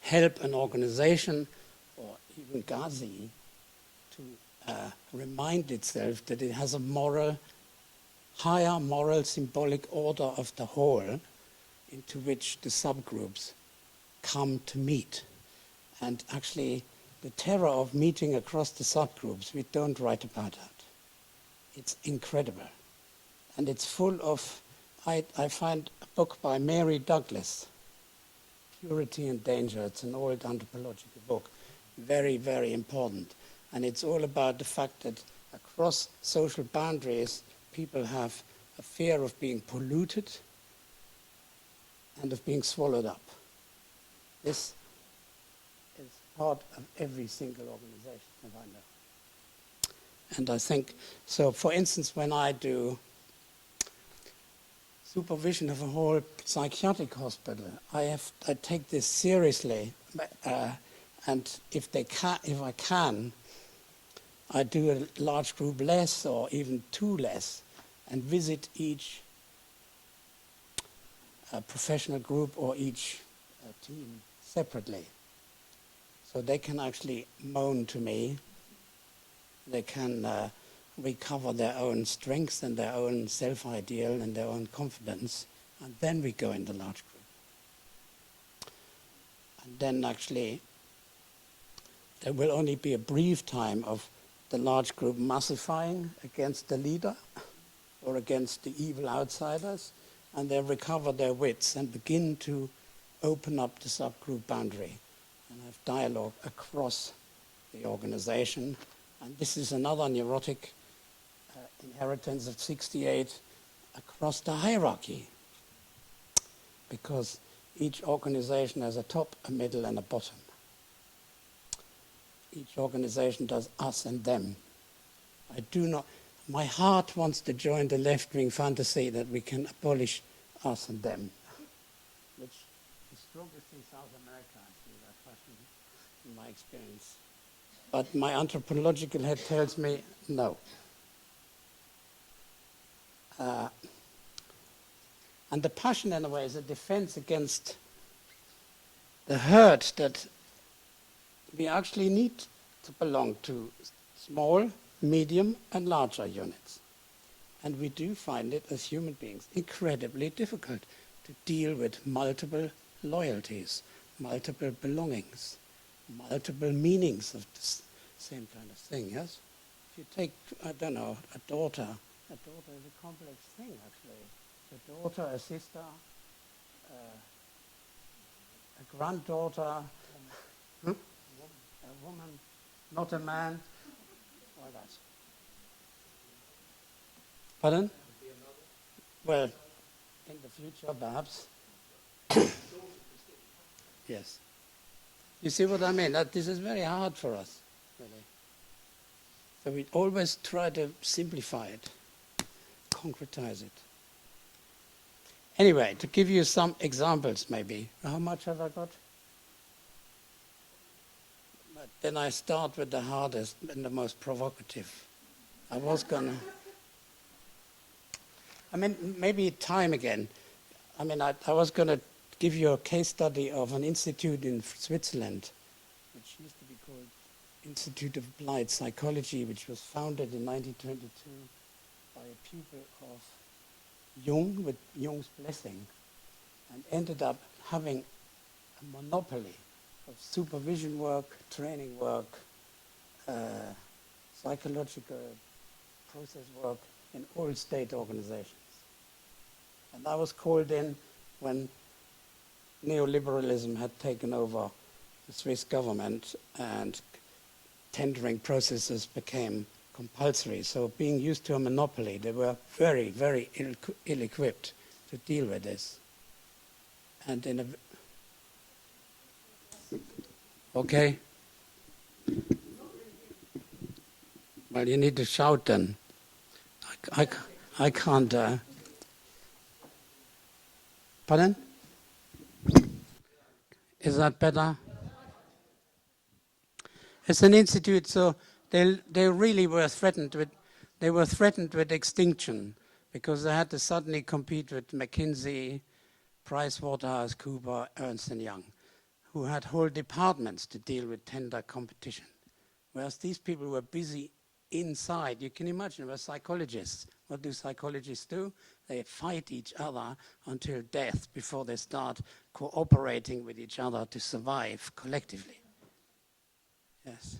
help an organization, or even GASi, to remind itself that it has a higher moral symbolic order of the whole into which the subgroups come to meet. And actually, the terror of meeting across the subgroups, we don't write about that. It's incredible. And it's full of, I find a book by Mary Douglas, Purity and Danger. It's an old anthropological book, very, very important. And it's all about the fact that across social boundaries, people have a fear of being polluted and of being swallowed up. This is part of every single organization that I know. And I think, so for instance, when I do supervision of a whole psychiatric hospital, I take this seriously, and if I can, I do a large group less or even 2 less, and visit each professional group or each team separately. So they can actually moan to me, they can recover their own strength and their own self-ideal and their own confidence, and then we go in the large group. And then actually there will only be a brief time of the large group massifying against the leader or against the evil outsiders, and they recover their wits and begin to open up the subgroup boundary and have dialogue across the organization. And this is another neurotic inheritance of 68 across the hierarchy, because each organization has a top, a middle, and a bottom. Each organization does us and them. I do not, my heart wants to join the left-wing fantasy that we can abolish us and them, which is strongest in South America, I see that passion in my experience. But my anthropological head tells me no. And the passion, in a way, is a defense against the hurt that we actually need to belong to small, medium, and larger units. And we do find it, as human beings, incredibly difficult to deal with multiple loyalties, multiple belongings, multiple meanings of this same kind of thing, yes? If you take, I don't know, a daughter is a complex thing, actually. A daughter, a sister, a granddaughter, a woman, not a man, all that. Pardon? Well, in the future, perhaps. Yes. You see what I mean? That this is very hard for us, really. So we always try to simplify it, concretize it. Anyway, to give you some examples, maybe. How much have I got? But then I start with the hardest and the most provocative. I was gonna... I mean, maybe time again. I mean, I was gonna give you a case study of an institute in Switzerland, which used to be called Institute of Applied Psychology, which was founded in 1922 by a pupil of Jung, with Jung's blessing, and ended up having a monopoly of supervision work, training work, psychological process work in all state organizations. And I was called in when neoliberalism had taken over the Swiss government and tendering processes became compulsory. So being used to a monopoly, they were very, very ill-equipped to deal with this. And in a... Okay. Well, you need to shout then. I can't... Pardon? Is that better? It's an institute, so they really were threatened with extinction because they had to suddenly compete with McKinsey, PricewaterhouseCoopers, Ernst & Young, who had whole departments to deal with tender competition. Whereas these people were busy inside. You can imagine, we're psychologists. What do psychologists do? They fight each other until death before they start cooperating with each other to survive collectively. Yes.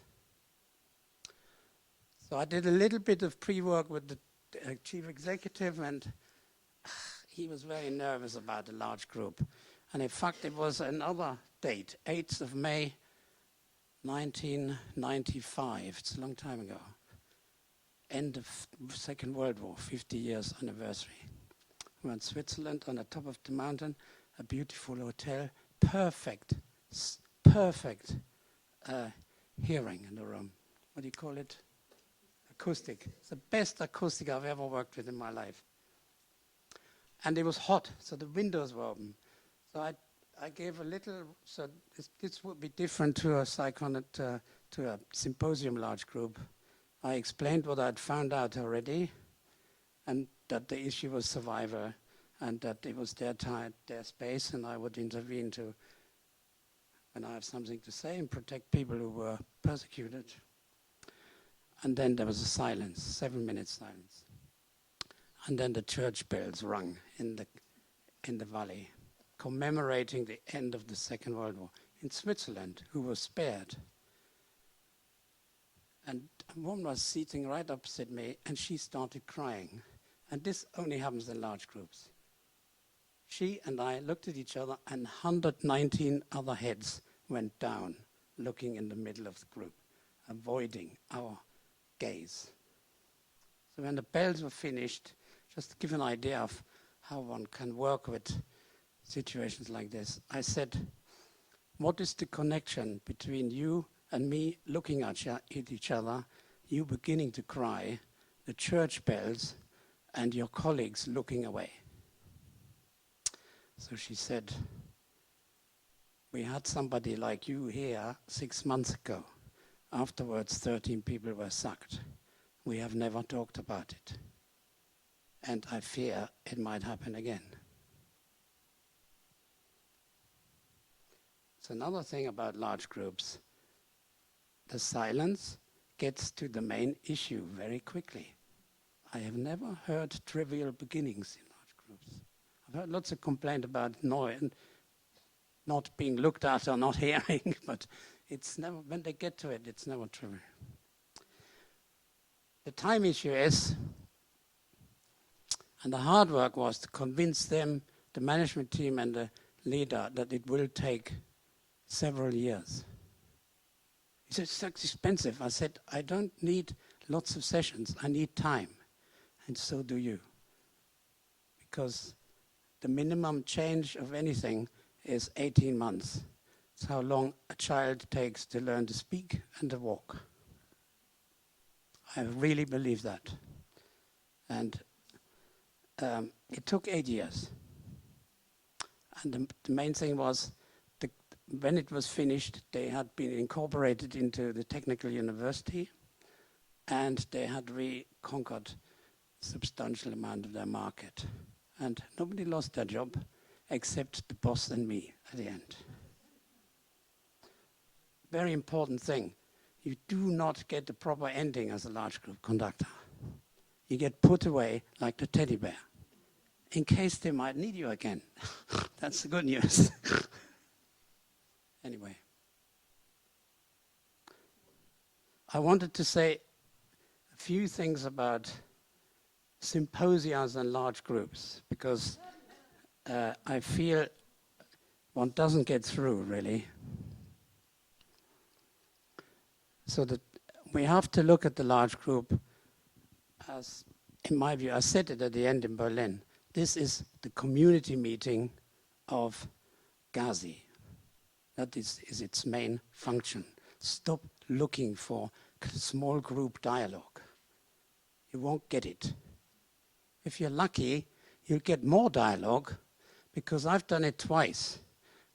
So I did a little bit of pre-work with the chief executive, and he was very nervous about a large group. And in fact, it was another date, 8th of May, 1995. It's a long time ago. End of Second World War, 50 years anniversary. We were in Switzerland on the top of the mountain, a beautiful hotel, perfect hearing in the room. What do you call it? Acoustic. It's the best acoustic I've ever worked with in my life. And it was hot, so the windows were open. So I gave a little, so this would be different to a to a symposium large group. I explained what I'd found out already, and that the issue was survival, and that it was their time, their space, and I would intervene to, when I have something to say, and protect people who were persecuted. And then there was a silence, 7 minutes silence. And then the church bells rung in the valley, commemorating the end of the Second World War in Switzerland, who was spared. And a woman was sitting right opposite me, and she started crying. And this only happens in large groups. She and I looked at each other, and 119 other heads went down, looking in the middle of the group. avoiding our gaze. So when the bells were finished, just to give an idea of how one can work with situations like this, I said, what is the connection between you and me looking at each other, you beginning to cry, the church bells, and your colleagues looking away? So she said, we had somebody like you here 6 months ago. Afterwards, 13 people were sacked. We have never talked about it. And I fear it might happen again. It's another thing about large groups. The silence gets to the main issue very quickly. I have never heard trivial beginnings in large groups. I've heard lots of complaint about noise, not being looked at or not hearing, but it's never, when they get to it, it's never trivial. The time issue is, and the hard work was to convince them, the management team and the leader, that it will take several years. He said, it's so expensive. I said, I don't need lots of sessions. I need time. And so do you. Because the minimum change of anything is 18 months. It's how long a child takes to learn to speak and to walk. I really believe that. And it took 8 years. And the main thing was, when it was finished, they had been incorporated into the technical university, and they had reconquered a substantial amount of their market. And nobody lost their job, except the boss and me at the end. Very important thing. You do not get the proper ending as a large group conductor. You get put away like the teddy bear, in case they might need you again. That's the good news. Anyway. I wanted to say a few things about symposias and large groups, because I feel one doesn't get through, really. So that we have to look at the large group as, in my view, I said it at the end in Berlin, this is the community meeting of GASi. That is its main function. Stop looking for small group dialogue. You won't get it. If you're lucky, you'll get more dialogue, because I've done it twice.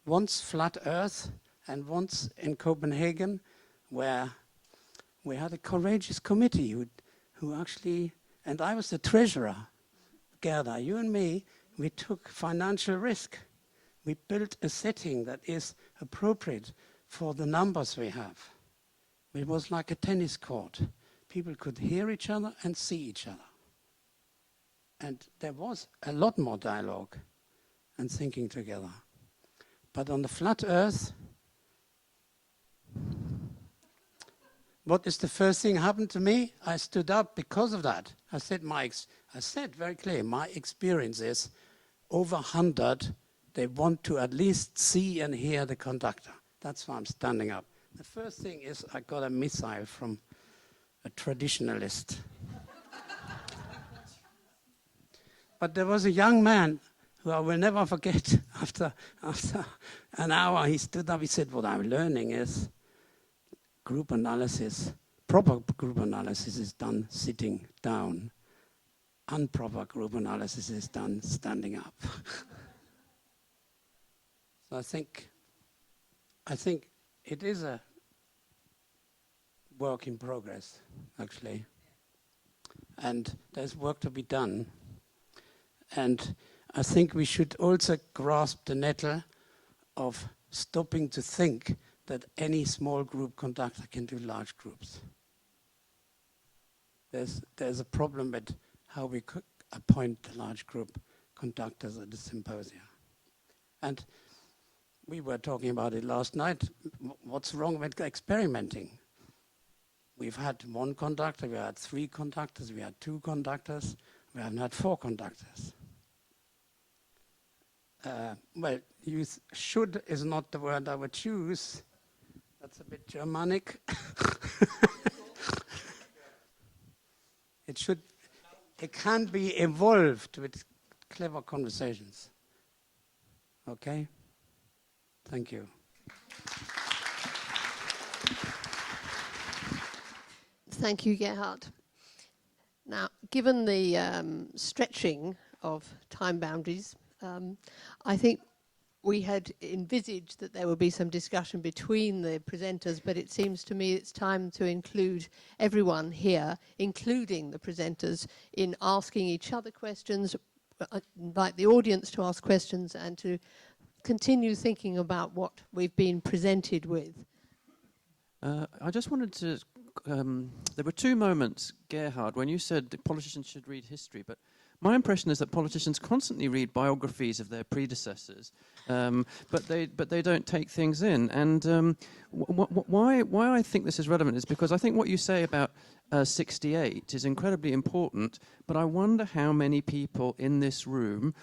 Once flat Earth, and once in Copenhagen, where we had a courageous committee who actually, and I was the treasurer, Gerhard, you and me, we took financial risk. We built a setting that is appropriate for the numbers we have. It was like a tennis court. People could hear each other and see each other. And there was a lot more dialogue and thinking together. But on the flat Earth, what is the first thing happened to me? I stood up because of that. I said very clearly, my experience is over 100, they want to at least see and hear the conductor. That's why I'm standing up. The first thing is I got a missile from a traditionalist. But there was a young man who I will never forget. After an hour, he stood up, he said, what I'm learning is group analysis, proper group analysis is done sitting down. Improper group analysis is done standing up. So I think it is a work in progress, actually. And there's work to be done. And I think we should also grasp the nettle of stopping to think that any small group conductor can do large groups. There's a problem with how we could appoint the large group conductors at the symposia. And we were talking about it last night. What's wrong with experimenting? We've had one conductor, we had 3 conductors, we had 2 conductors, we haven't had 4 conductors. Well, should is not the word I would choose, That's a bit Germanic. It can be evolved with clever conversations. Okay? Thank you. Thank you, Gerhard. Now, given the stretching of time boundaries, I think we had envisaged that there would be some discussion between the presenters, but it seems to me it's time to include everyone here, including the presenters, in asking each other questions, invite the audience to ask questions, and to continue thinking about what we've been presented with. I just wanted to... there were two moments, Gerhard, when you said that politicians should read history, but my impression is that politicians constantly read biographies of their predecessors, but they don't take things in. And why I think this is relevant is because I think what you say about 68 is incredibly important, but I wonder how many people in this room,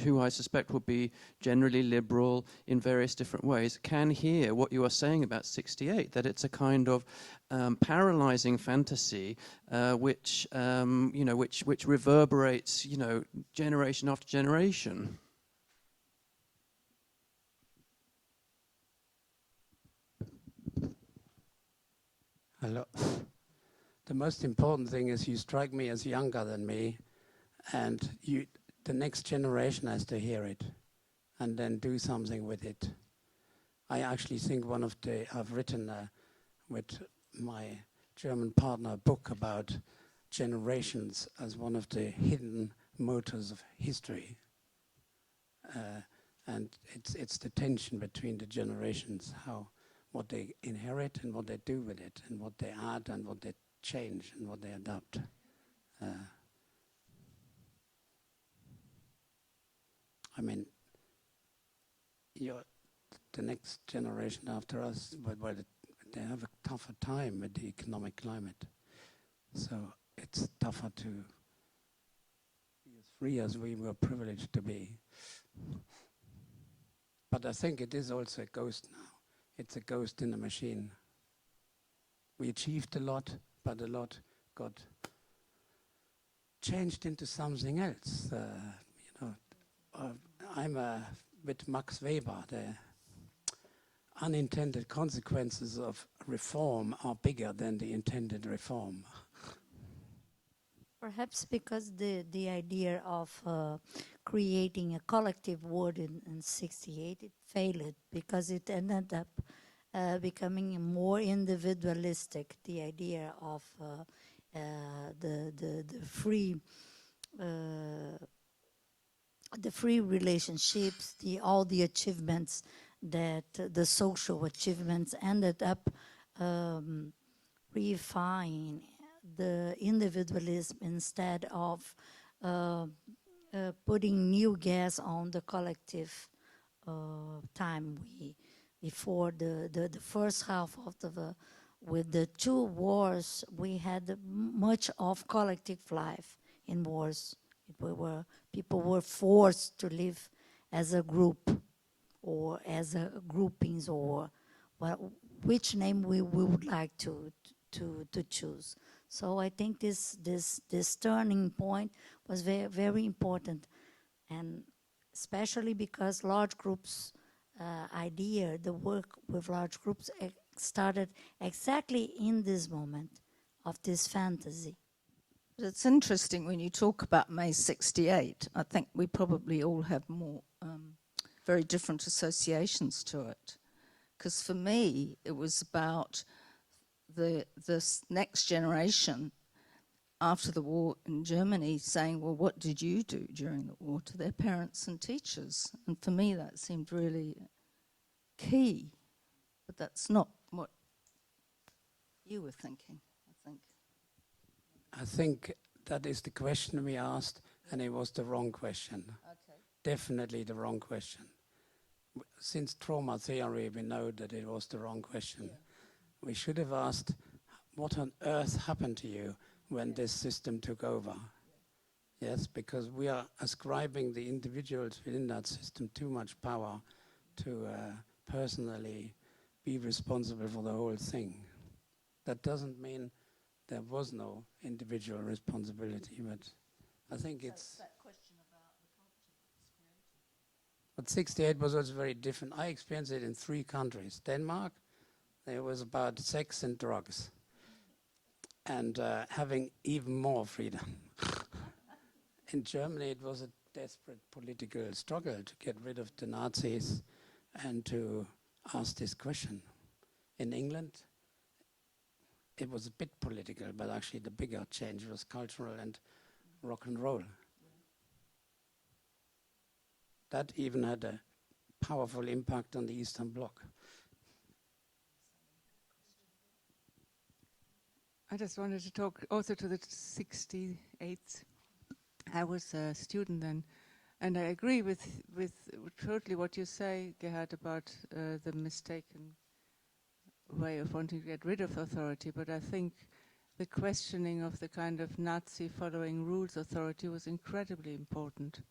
who I suspect will be generally liberal in various different ways, can hear what you are saying about 68, that it's a kind of paralyzing fantasy which reverberates, generation after generation. Hello. The most important thing is you strike me as younger than me, and the next generation has to hear it and then do something with it. I actually think I've written with my German partner a book about generations as one of the hidden motors of history. And it's the tension between the generations, what they inherit and what they do with it, and what they add and what they change and what they adapt. I mean, the next generation after us, they have a tougher time with the economic climate. So it's tougher to be as free as we were privileged to be. But I think it is also a ghost now. It's a ghost in the machine. We achieved a lot, but a lot got changed into something else. I'm with Max Weber. The unintended consequences of reform are bigger than the intended reform. Perhaps because the idea of creating a collective word in 68, it failed because it ended up becoming more individualistic. The idea of the free relationships, all the achievements that the social achievements ended up reifying the individualism instead of putting new gas on the collective time. Before the first half of with the two wars, we had much of collective life in wars. People were forced to live as a group or as a groupings, or which name we would like to choose. So I think this turning point was very, very important, and especially because large groups the work with large groups started exactly in this moment of this fantasy. But it's interesting when you talk about May 68. I think we probably all have more very different associations to it. Because for me, it was about this next generation after the war in Germany saying, well, what did you do during the war, to their parents and teachers? And for me, that seemed really key. But that's not what you were thinking, I think. I think that is the question we asked, and it was the wrong question. Okay. Definitely the wrong question. Since trauma theory, we know that it was the wrong question. Yeah. We should have asked, what on earth happened to you when this system took over? Yeah. Yes, because we are ascribing the individuals within that system too much power to personally be responsible for the whole thing. That doesn't mean there was no individual responsibility, but I think it's... That question about the culture that was created. But 68 was also very different. I experienced it in 3 countries. Denmark, there was about sex and drugs, and having even more freedom. In Germany, it was a desperate political struggle to get rid of the Nazis and to ask this question. In England, it was a bit political, but actually the bigger change was cultural and rock and roll. That even had a powerful impact on the Eastern Bloc. I just wanted to talk also to the 68. I was a student then, and I agree with totally what you say, Gerhard, about the mistaken way of wanting to get rid of authority, but I think the questioning of the kind of Nazi following rules authority was incredibly important.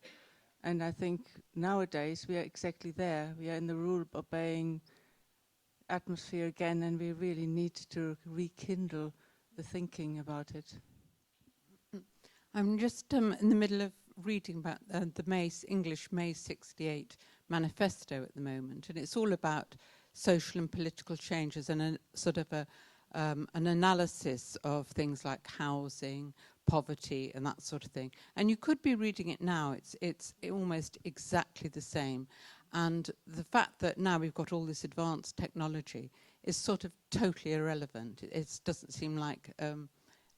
And I think nowadays we are exactly there. We are in the rule obeying atmosphere again, and we really need to rekindle the thinking about it. I'm just in the middle of reading about the English May 68 manifesto at the moment, and it's all about social and political changes and a sort of an analysis of things like housing, poverty, and that sort of thing. And you could be reading it now; it's almost exactly the same. And the fact that now we've got all this advanced technology is sort of totally irrelevant. It doesn't seem like an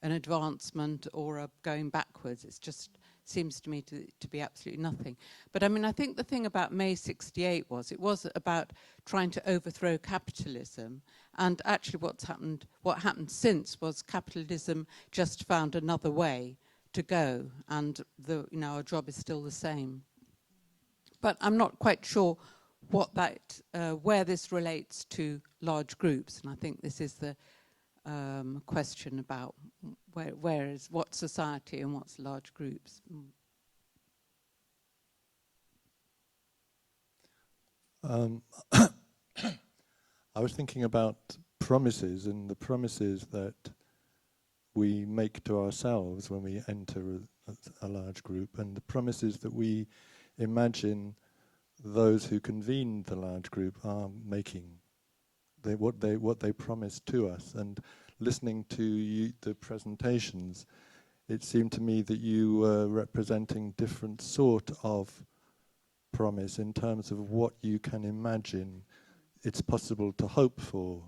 advancement or a going backwards. It just seems to me to be absolutely nothing. But I mean, I think the thing about May 68 was it was about trying to overthrow capitalism. And actually what happened since was capitalism just found another way to go. And our job is still the same. But I'm not quite sure where this relates to large groups. And I think this is the question about what's society and what's large groups. I was thinking about promises and the promises that we make to ourselves when we enter a large group, and the promises that we imagine those who convene the large group are making. What they promise to us. And listening to the presentations, it seemed to me that you were representing different sort of promise in terms of what you can imagine it's possible to hope for.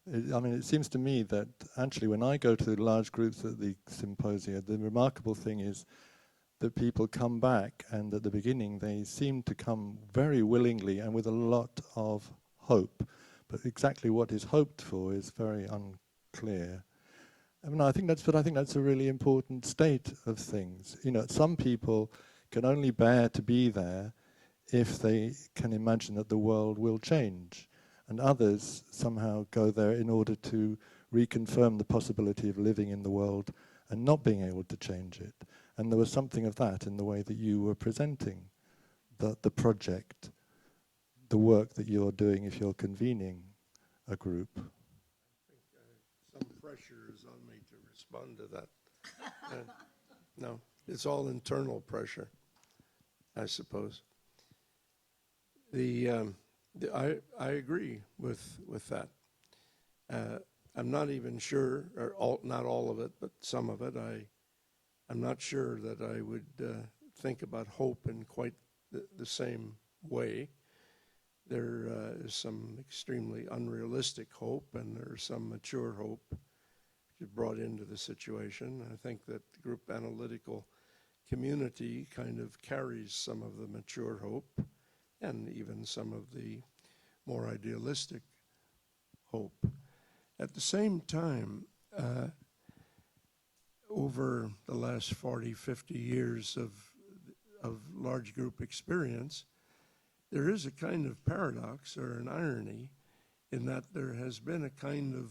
It seems to me that actually when I go to large groups at the symposia, the remarkable thing is that people come back, and at the beginning they seem to come very willingly and with a lot of hope. But exactly what is hoped for is very unclear. I think that's a really important state of things. Some people can only bear to be there if they can imagine that the world will change, and others somehow go there in order to reconfirm the possibility of living in the world and not being able to change it. And there was something of that in the way that you were presenting the project, the work that you're doing if you're convening a group. I think some pressure is on me to respond to that. No, it's all internal pressure, I suppose. I agree with that. I'm not even sure, or not all of it, but some of it. I'm not sure that I would think about hope in quite the same way. There is some extremely unrealistic hope, and there's some mature hope which is brought into the situation. I think that the group analytical community kind of carries some of the mature hope and even some of the more idealistic hope. At the same time, over the last 40, 50 years of large group experience, there is a kind of paradox or an irony in that there has been a kind of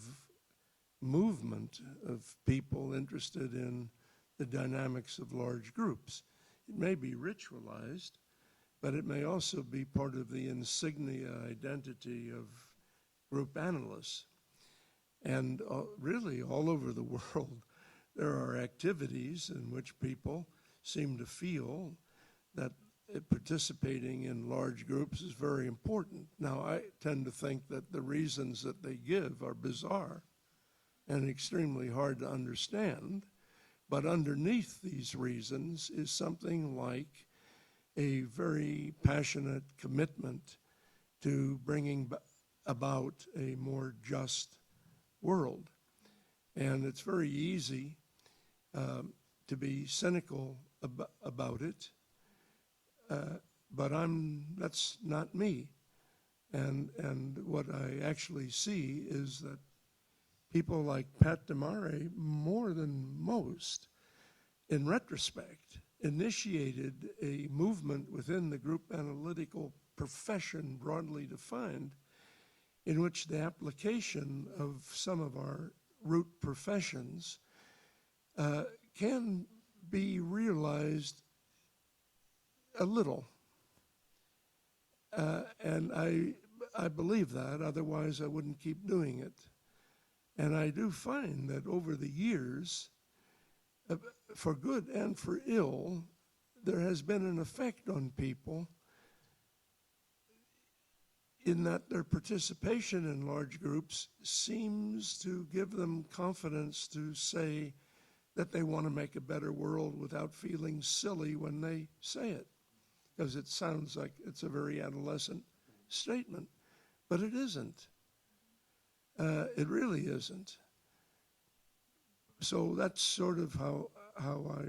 movement of people interested in the dynamics of large groups. It may be ritualized, but it may also be part of the insignia identity of group analysts. And really all over the world, there are activities in which people seem to feel that participating in large groups is very important. Now, I tend to think that the reasons that they give are bizarre and extremely hard to understand, but underneath these reasons is something like a very passionate commitment to bringing about a more just world. And it's very easy to be cynical about it, but that's not me. And what I actually see is that people like Pat DeMare, more than most, in retrospect, initiated a movement within the group analytical profession, broadly defined, in which the application of some of our root professions can be realized a little. And I believe that, otherwise I wouldn't keep doing it. And I do find that over the years, for good and for ill, there has been an effect on people in that their participation in large groups seems to give them confidence to say that they want to make a better world without feeling silly when they say it, because it sounds like it's a very adolescent statement, but it isn't. It really isn't. So that's sort of how I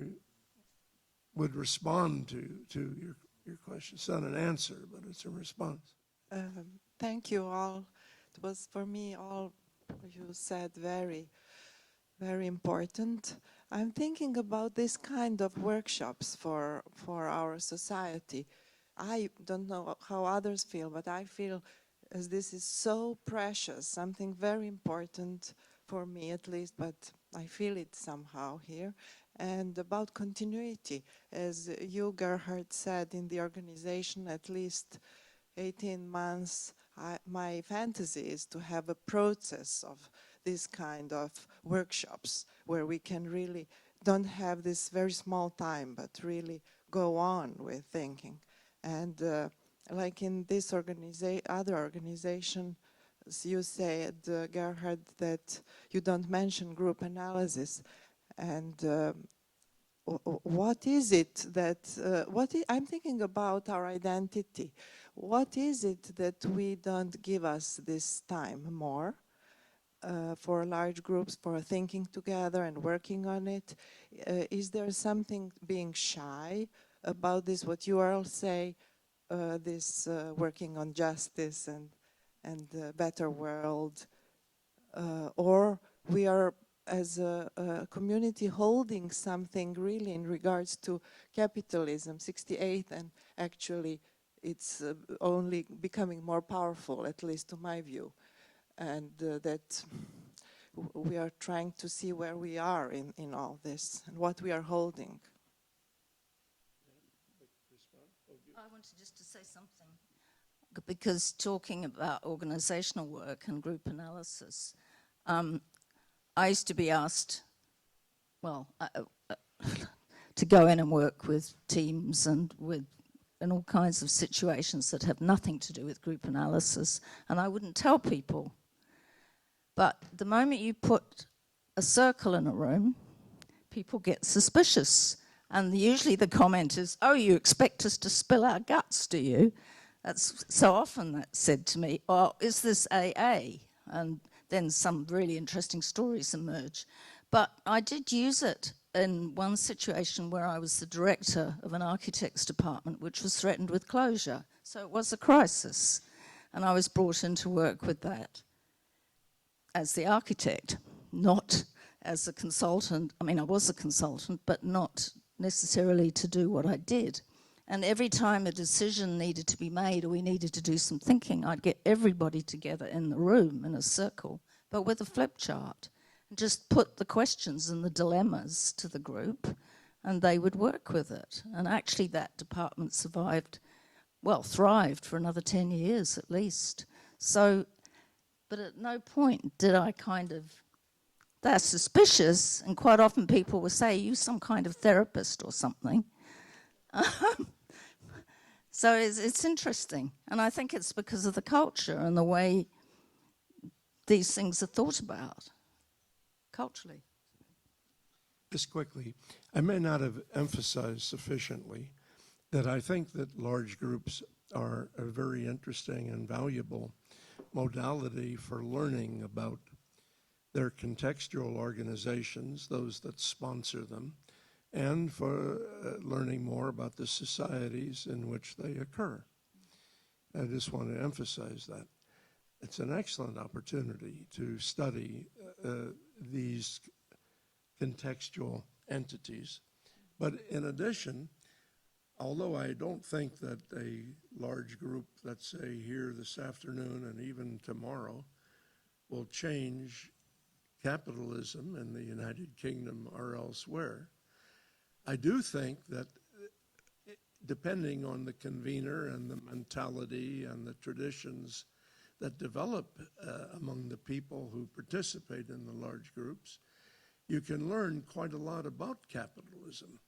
would respond to your question. It's not an answer, but it's a response. Thank you all. It was for me all you said very, very important. I'm thinking about this kind of workshops for our society. I don't know how others feel, but I feel as this is so precious, something very important for me at least, but I feel it somehow here. And about continuity, as you, Gerhard, said in the organization, at least 18 months, my fantasy is to have a process of this kind of workshops where we can really don't have this very small time, but really go on with thinking. And like in this other organization, as you said, Gerhard, that you don't mention group analysis. And what is it that, I'm thinking about our identity. What is it that we don't give us this time more for large groups, for thinking together and working on it? Is there something being shy about this, what you Earl say, this working on justice and a better world? Or we are as a community holding something really in regards to capitalism, 68, and actually it's only becoming more powerful, at least to my view. And that we are trying to see where we are in all this and what we are holding. I wanted just to say something, because talking about organizational work and group analysis, I used to be asked, well, to go in and work with teams and in all kinds of situations that have nothing to do with group analysis, and I wouldn't tell people. But the moment you put a circle in a room, people get suspicious. And usually the comment is, oh, you expect us to spill our guts, do you? That's so often that's said to me, oh, is this AA? And then some really interesting stories emerge. But I did use it in one situation where I was the director of an architect's department, which was threatened with closure. So it was a crisis. And I was brought in to work with that as the architect, not as a consultant. I mean, I was a consultant, but not necessarily to do what I did. And every time a decision needed to be made or we needed to do some thinking, I'd get everybody together in the room in a circle, but with a flip chart, and just put the questions and the dilemmas to the group, and they would work with it. And actually that department survived, well, thrived for another 10 years at least. So but at no point did I they're suspicious, and quite often people will say, "You some kind of therapist or something." So it's interesting, and I think it's because of the culture and the way these things are thought about culturally. Just quickly, I may not have emphasized sufficiently that I think that large groups are a very interesting and valuable modality for learning about their contextual organizations, those that sponsor them, and for learning more about the societies in which they occur. I just want to emphasize that. It's an excellent opportunity to study these contextual entities. But in addition, although I don't think that a large group, let's say here this afternoon and even tomorrow, will change capitalism in the United Kingdom or elsewhere, I do think that depending on the convener and the mentality and the traditions that develop among the people who participate in the large groups, you can learn quite a lot about capitalism.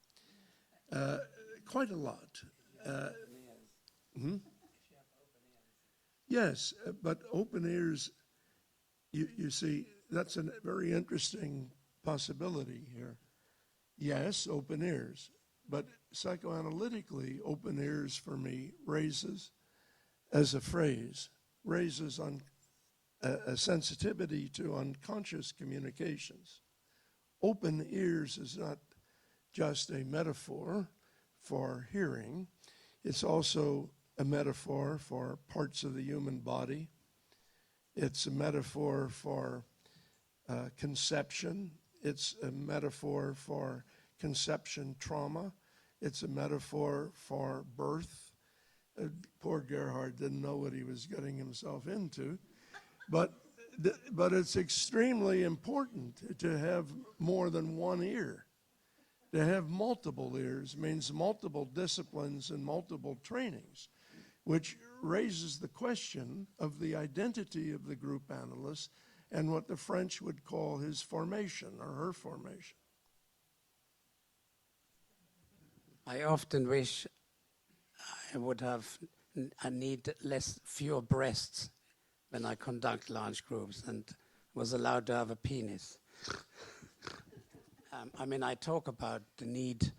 Quite a lot. Yes, but open ears, you see, that's a very interesting possibility here. Yes, open ears, but psychoanalytically, open ears for me raises, as a phrase, raises on a sensitivity to unconscious communications. Open ears is not just a metaphor for hearing, it's also a metaphor for parts of the human body. It's a metaphor for conception. It's a metaphor for conception trauma. It's a metaphor for birth. Poor Gerhard didn't know what he was getting himself into. But it's extremely important to have more than one ear. To have multiple ears means multiple disciplines and multiple trainings, which raises the question of the identity of the group analyst and what the French would call his formation or her formation. I often wish I would have, I need fewer breasts when I conduct large groups and was allowed to have a penis. I mean, I talk about the need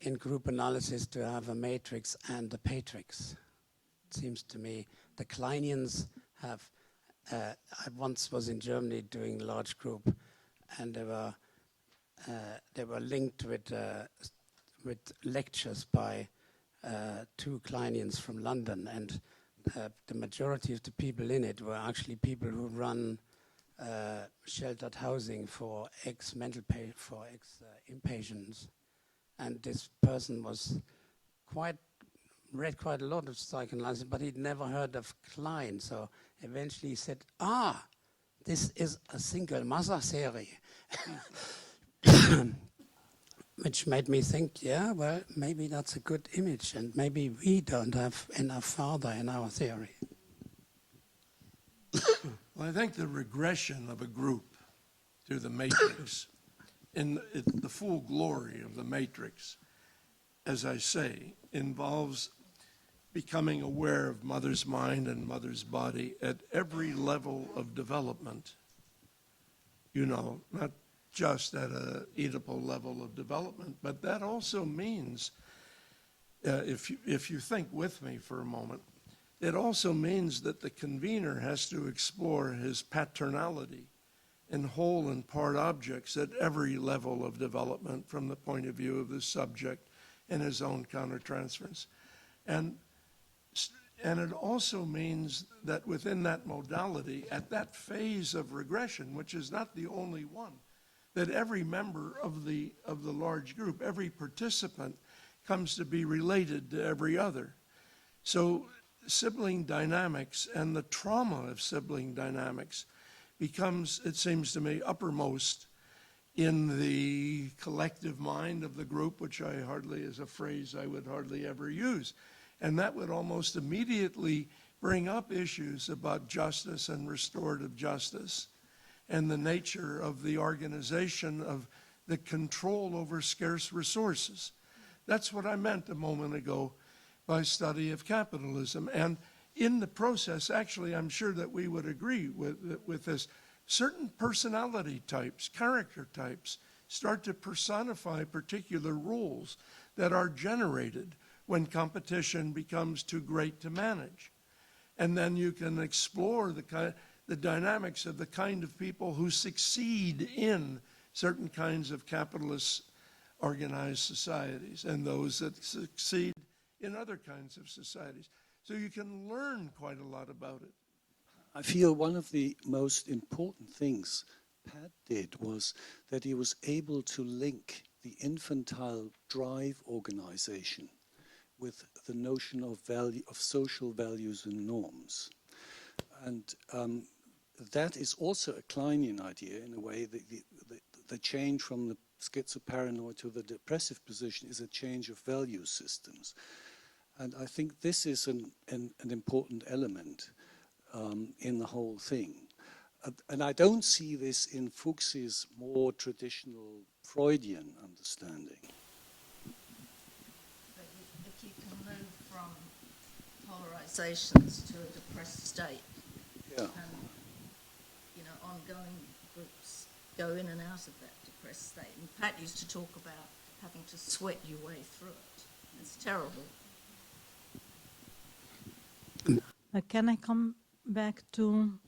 in group analysis to have a matrix and a patrix. It seems to me the Kleinians have, I once was in Germany doing a large group, and they were linked with lectures by two Kleinians from London, and the majority of the people in it were actually people who run sheltered housing for inpatients, and this person was read quite a lot of psychoanalysis, but he'd never heard of Klein, so eventually he said, this is a single mother theory. Which made me think, yeah, well, maybe that's a good image, and maybe we don't have enough father in our theory. Well, I think the regression of a group to the matrix, in the full glory of the matrix, as I say, involves becoming aware of mother's mind and mother's body at every level of development. You know, not just at an Oedipal level of development, but that also means, if you think with me for a moment, it also means that the convener has to explore his paternality in whole and part objects at every level of development from the point of view of the subject and his own countertransference. And it also means that within that modality, at that phase of regression, which is not the only one, that every member of the large group, every participant, comes to be related to every other. So sibling dynamics and the trauma of sibling dynamics becomes, it seems to me, uppermost in the collective mind of the group, which I hardly, is a phrase I would hardly ever use. And that would almost immediately bring up issues about justice and restorative justice and the nature of the organization of the control over scarce resources. That's what I meant a moment ago by study of capitalism. And in the process, actually, I'm sure that we would agree with this. Certain personality types, character types, start to personify particular rules that are generated when competition becomes too great to manage. And then you can explore the dynamics of the kind of people who succeed in certain kinds of capitalist organized societies and those that succeed in other kinds of societies. So you can learn quite a lot about it. I feel one of the most important things Pat did was that he was able to link the infantile drive organization with the notion of value, of social values and norms. And that is also a Kleinian idea in a way. The change from the schizoparanoid to the depressive position is a change of value systems. And I think this is an important element in the whole thing. And I don't see this in Fuchs's more traditional Freudian understanding. But if you can move from polarizations to a depressed state, Yeah. and ongoing groups go in and out of that depressed state. And Pat used to talk about having to sweat your way through it. It's terrible. Can I come back to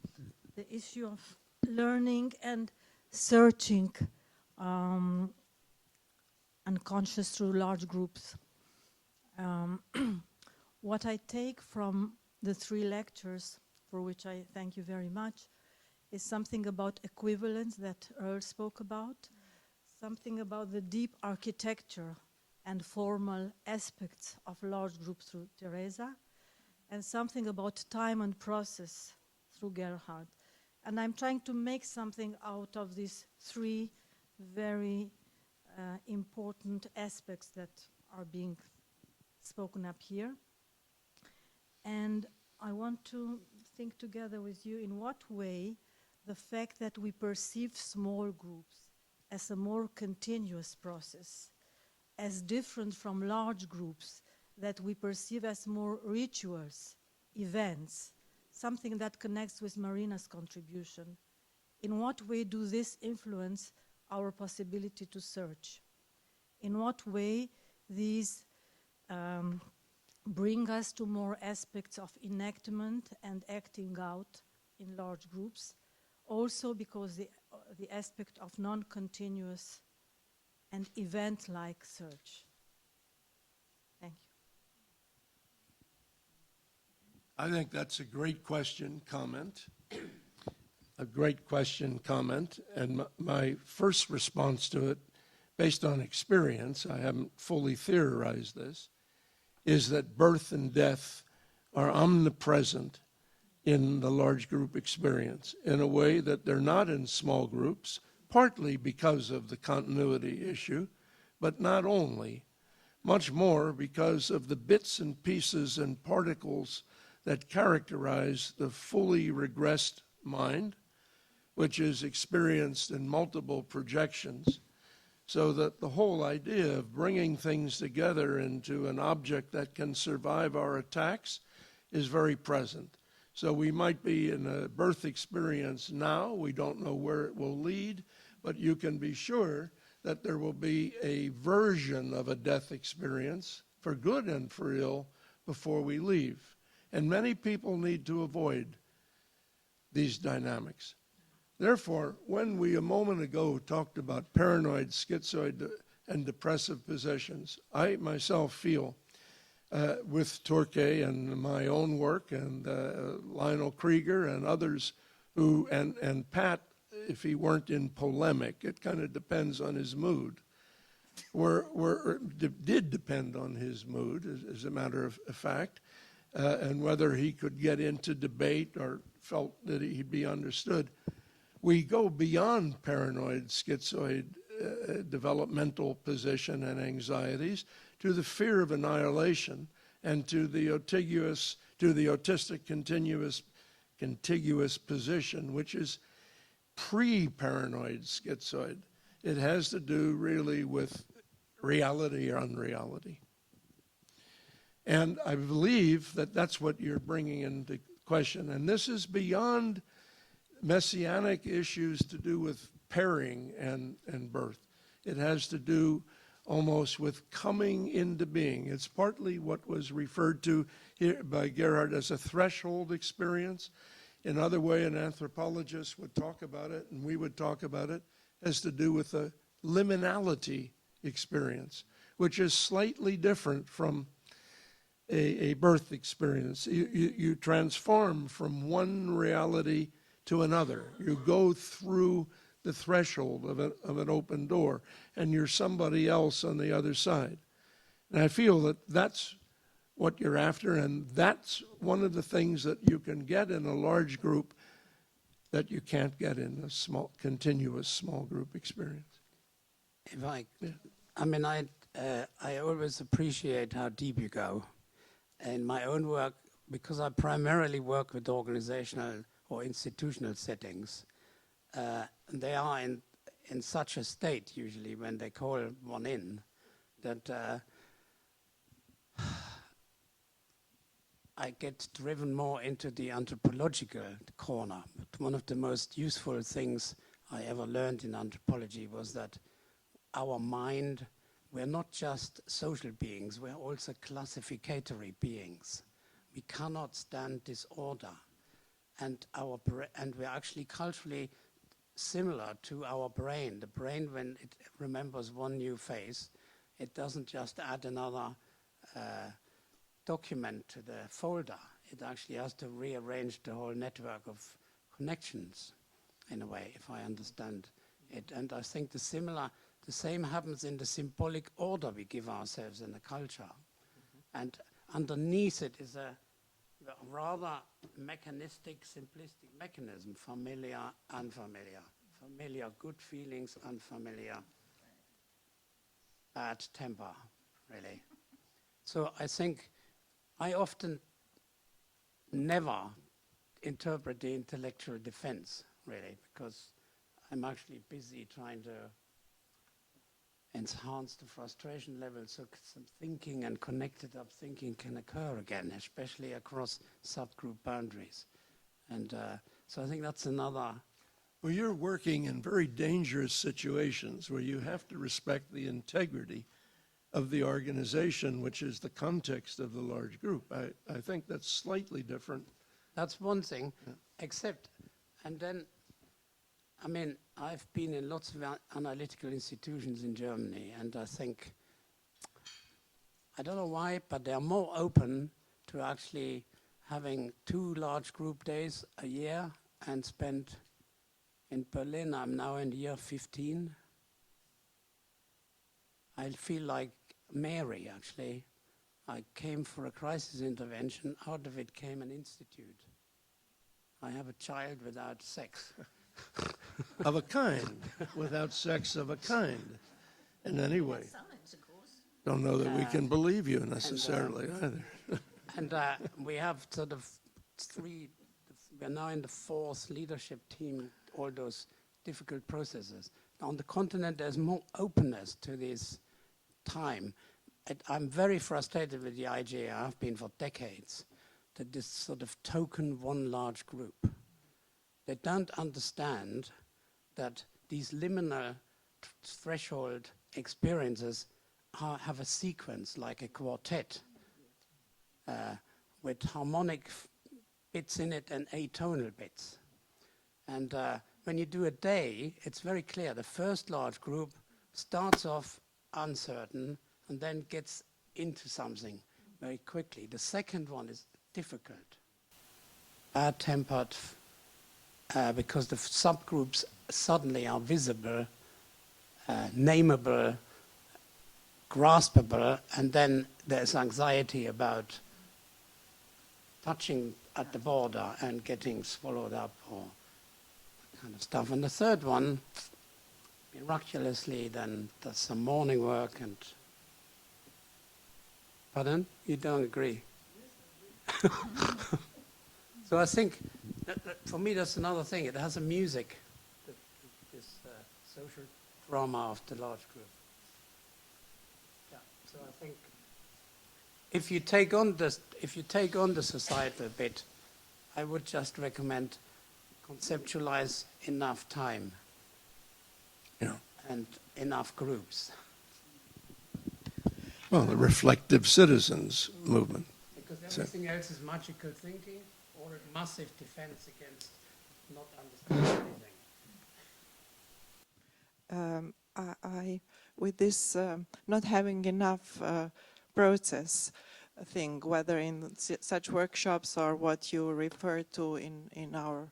the issue of learning and searching unconscious through large groups? What I take from the 3 lectures, for which I thank you very much, is something about equivalence that Earl spoke about, something about the deep architecture and formal aspects of large groups through Teresa, and something about time and process through Gerhard. And I'm trying to make something out of these 3 very important aspects that are being spoken up here. And I want to think together with you in what way the fact that we perceive small groups as a more continuous process, as different from large groups that we perceive as more rituals, events, something that connects with Marina's contribution. In what way do this influence our possibility to search? In what way these bring us to more aspects of enactment and acting out in large groups, also because the aspect of non-continuous and event-like search. Thank you. I think that's a great question, comment. A great question, comment. And my first response to it, based on experience, I haven't fully theorized this, is that birth and death are omnipresent in the large group experience in a way that they're not in small groups, partly because of the continuity issue, but not only, much more because of the bits and pieces and particles that characterize the fully regressed mind, which is experienced in multiple projections, so that the whole idea of bringing things together into an object that can survive our attacks is very present. So we might be in a birth experience now, we don't know where it will lead, but you can be sure that there will be a version of a death experience, for good and for ill, before we leave. And many people need to avoid these dynamics. Therefore, when we a moment ago talked about paranoid, schizoid, and depressive positions, I myself feel with Torquay and my own work and Lionel Krieger and others who, and Pat, if he weren't in polemic, it kind of depends on his mood, did depend on his mood as a matter of fact, and whether he could get into debate or felt that he'd be understood. We go beyond paranoid, schizoid, developmental position and anxieties to the fear of annihilation and to the otigious to the autistic contiguous position, which is pre-paranoid schizoid. It has to do really with reality or unreality. And I believe that that's what you're bringing into question. And this is beyond messianic issues to do with pairing and birth. It has to do almost with coming into being. It's partly what was referred to here by Gerhard as a threshold experience. Another way an anthropologist would talk about it, and we would talk about it, has to do with a liminality experience, which is slightly different from a birth experience. You transform from one reality to another. You go through the threshold of an open door, and you're somebody else on the other side. And I feel that that's what you're after, and that's one of the things that you can get in a large group that you can't get in a small, continuous small group experience. If I mean, I always appreciate how deep you go. In my own work, because I primarily work with organizational or institutional settings, they are in such a state usually when they call one in that I get driven more into the anthropological corner. But one of the most useful things I ever learned in anthropology was that our mind, we're not just social beings, we're also classificatory beings. We cannot stand disorder. And we're actually culturally similar to our brain. The brain, when it remembers one new face, it doesn't just add another document to the folder. It actually has to rearrange the whole network of connections, in a way, if I understand it. And I think the same happens in the symbolic order we give ourselves in the culture. And underneath it is a rather mechanistic, simplistic mechanism, familiar, unfamiliar. Familiar, good feelings, unfamiliar, bad temper, really. So I think I often never interpret the intellectual defense, really, because I'm actually busy trying to enhance the frustration level so some thinking and connected up thinking can occur again, especially across subgroup boundaries. And so I think that's another. Well, you're working in very dangerous situations where you have to respect the integrity of the organization, which is the context of the large group. I think that's slightly different. That's one thing, except, and then, I mean, I've been in lots of analytical institutions in Germany, and I think, I don't know why, but they're more open to actually having 2 large group days a year and spend in Berlin. I'm now in year 15. I feel like Mary, actually. I came for a crisis intervention. Out of it came an institute. I have a child without sex. Of a kind, without sex of a kind, in any way. Don't know that we can believe you necessarily either. And we have sort of 3, we're now in the 4th leadership team, all those difficult processes. Now on the continent, there's more openness to this time. I'm very frustrated with the IGA, I've been for decades, that this sort of token one large group. They don't understand that these liminal threshold experiences have a sequence like a quartet with harmonic bits in it and atonal bits. And when you do a day, it's very clear. The first large group starts off uncertain and then gets into something very quickly. The second one is difficult. Bad-tempered, because the subgroups suddenly are visible, nameable, graspable, and then there's anxiety about touching at the border and getting swallowed up or that kind of stuff. And the third one, miraculously, then does some morning work and... Pardon? You don't agree? So I think, that for me, that's another thing. It has a music, this social drama of the large group. Yeah. So I think if you take on the societal bit, I would just recommend conceptualize enough time, and enough groups. Well, the reflective citizens movement. Because everything else is magical thinking or a massive defense against not understanding anything. I with this not having enough process thing, whether in such workshops or what you refer to in our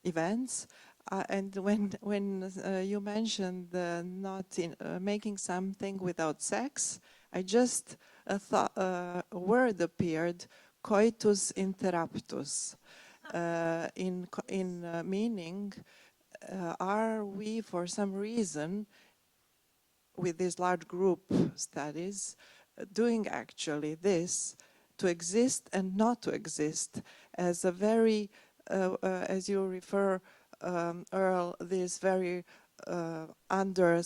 events, and when you mentioned not making something without sex, I just thought a word appeared, coitus interruptus, in meaning, are we for some reason with these large group studies doing actually this to exist and not to exist as a very, as you refer, Earl, this very under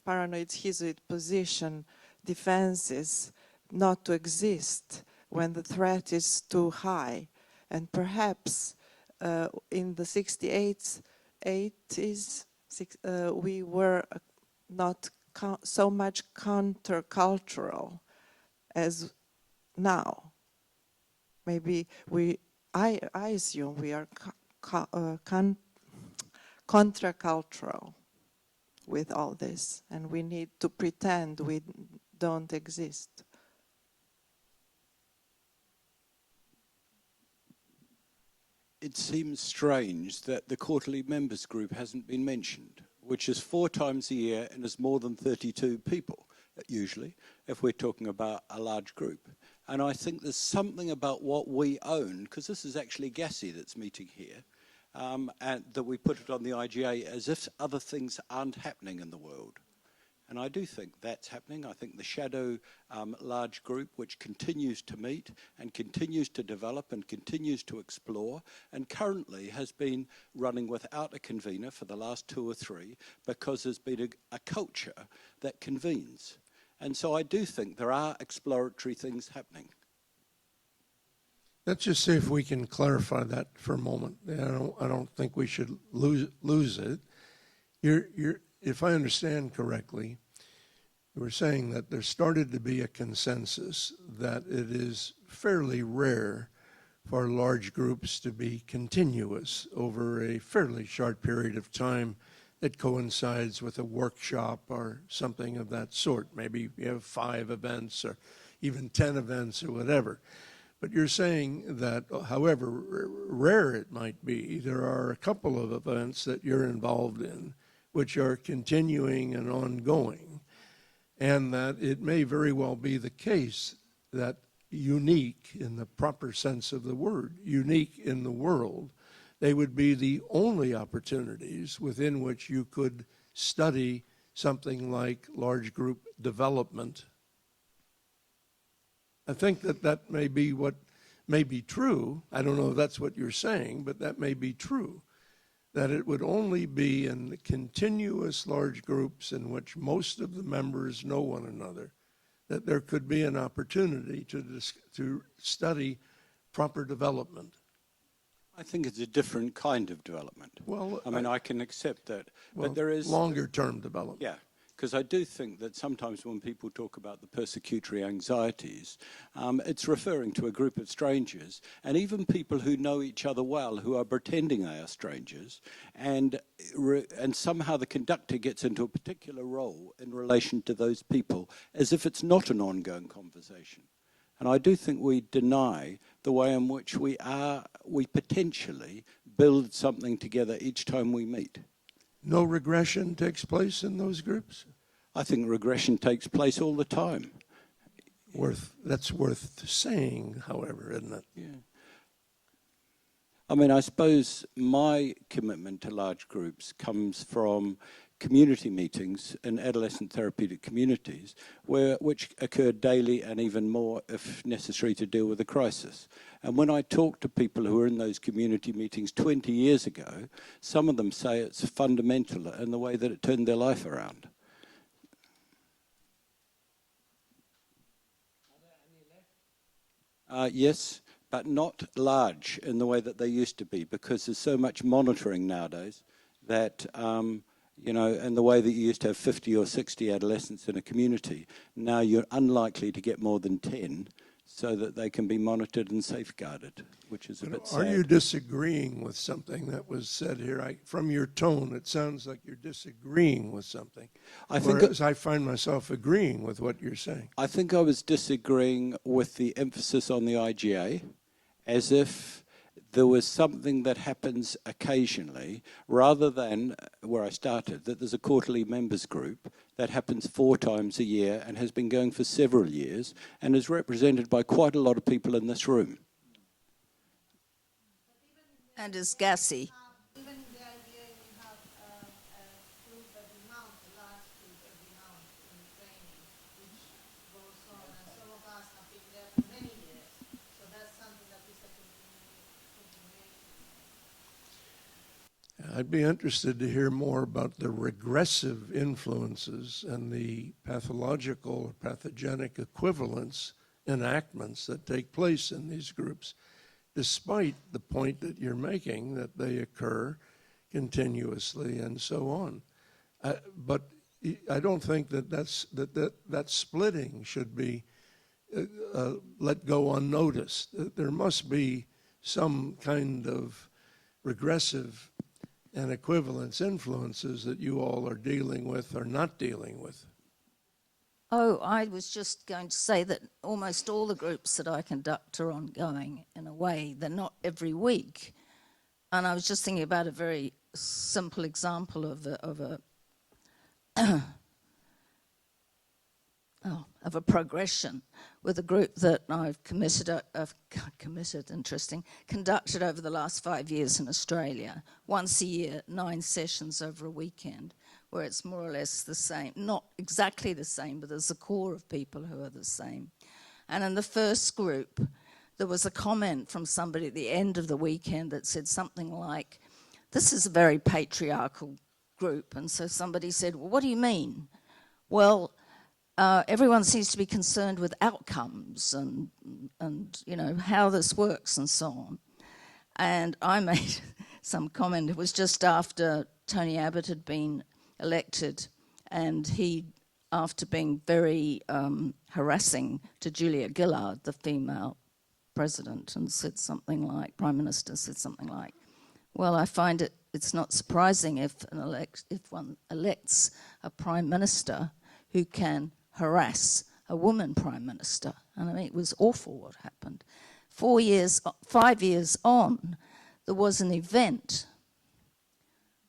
paranoid schizoid position, defenses not to exist when the threat is too high. And perhaps in the 68s, 80s, we were not so much countercultural as now. Maybe I assume we are contracultural with all this, and we need to pretend we don't exist. It seems strange that the quarterly members group hasn't been mentioned, which is 4 times a year and is more than 32 people, usually, if we're talking about a large group. And I think there's something about what we own, because this is actually GASi that's meeting here, and that we put it on the IGA as if other things aren't happening in the world. And I do think that's happening. I think the shadow large group, which continues to meet and continues to develop and continues to explore, and currently has been running without a convener for the last 2 or 3, because there's been a culture that convenes. And so I do think there are exploratory things happening. Let's just see if we can clarify that for a moment. I don't think we should lose it. If I understand correctly, you were saying that there started to be a consensus that it is fairly rare for large groups to be continuous over a fairly short period of time that coincides with a workshop or something of that sort. Maybe you have 5 events or even 10 events or whatever. But you're saying that however rare it might be, there are a couple of events that you're involved in which are continuing and ongoing, and that it may very well be the case that unique in the proper sense of the word, unique in the world, they would be the only opportunities within which you could study something like large group development. I think that may be what may be true. I don't know if that's what you're saying, but that may be true. That it would only be in the continuous large groups in which most of the members know one another, that there could be an opportunity to study proper development. I think it's a different kind of development. Well, I mean, I can accept that, well, but there is longer-term development. Yeah, because I do think that sometimes when people talk about the persecutory anxieties, it's referring to a group of strangers, and even people who know each other well, who are pretending they are strangers, and somehow the conductor gets into a particular role in relation to those people, as if it's not an ongoing conversation. And I do think we deny the way in which we potentially build something together each time we meet. No regression takes place in those groups? I think regression takes place all the time. That's worth saying, however, isn't it? Yeah. I mean, I suppose my commitment to large groups comes from community meetings in adolescent therapeutic communities, which occurred daily and even more if necessary to deal with a crisis. And when I talk to people who were in those community meetings 20 years ago, some of them say it's fundamental in the way that it turned their life around. Yes, but not large in the way that they used to be, because there's so much monitoring nowadays that, you know, in the way that you used to have 50 or 60 adolescents in a community, now you're unlikely to get more than 10 so that they can be monitored and safeguarded, which is a bit sad. Are you disagreeing with something that was said here? From your tone, it sounds like you're disagreeing with something. Whereas I find myself agreeing with what you're saying. I think I was disagreeing with the emphasis on the IGA, as if there was something that happens occasionally, rather than where I started, that there's a quarterly members group that happens 4 times a year and has been going for several years and is represented by quite a lot of people in this room. And is GASi. Even in the idea we have a group every month, a large group every month in training, which goes on, and some of us have been there for many years. So that's something that is a continuation. I'd be interested to hear more about the regressive influences and the pathological or pathogenic equivalence enactments that take place in these groups, despite the point that you're making that they occur continuously and so on. But I don't think that that splitting should be let go unnoticed. There must be some kind of regressive and equivalence influences that you all are dealing with or not dealing with. Oh, I was just going to say that almost all the groups that I conduct are ongoing in a way. They're not every week. And I was just thinking about a very simple example of a progression with a group that I've conducted over the last 5 years in Australia. Once a year, 9 sessions over a weekend, where it's more or less the same, not exactly the same, but there's a core of people who are the same. And in the first group, there was a comment from somebody at the end of the weekend that said something like, this is a very patriarchal group. And so somebody said, well, what do you mean? Well, everyone seems to be concerned with outcomes and you know, how this works and so on. And I made some comment. It was just after Tony Abbott had been elected, and he, after being very harassing to Julia Gillard, the female president, and said something like, Prime Minister said something like, well, I find it's not surprising if one elects a Prime Minister who can harass a woman Prime Minister. And I mean, it was awful what happened. 5 years on, there was an event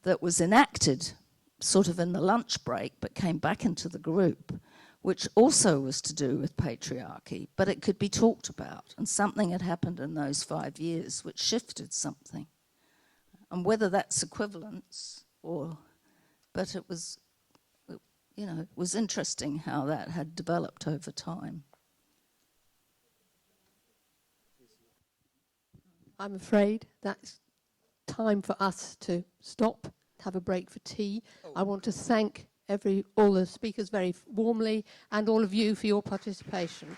that was enacted sort of in the lunch break, but came back into the group, which also was to do with patriarchy, but it could be talked about. And something had happened in those 5 years which shifted something. And whether that's equivalence but it was, you know, it was interesting how that had developed over time. I'm afraid that's time for us to stop, have a break for tea. I want to thank all the speakers very warmly and all of you for your participation.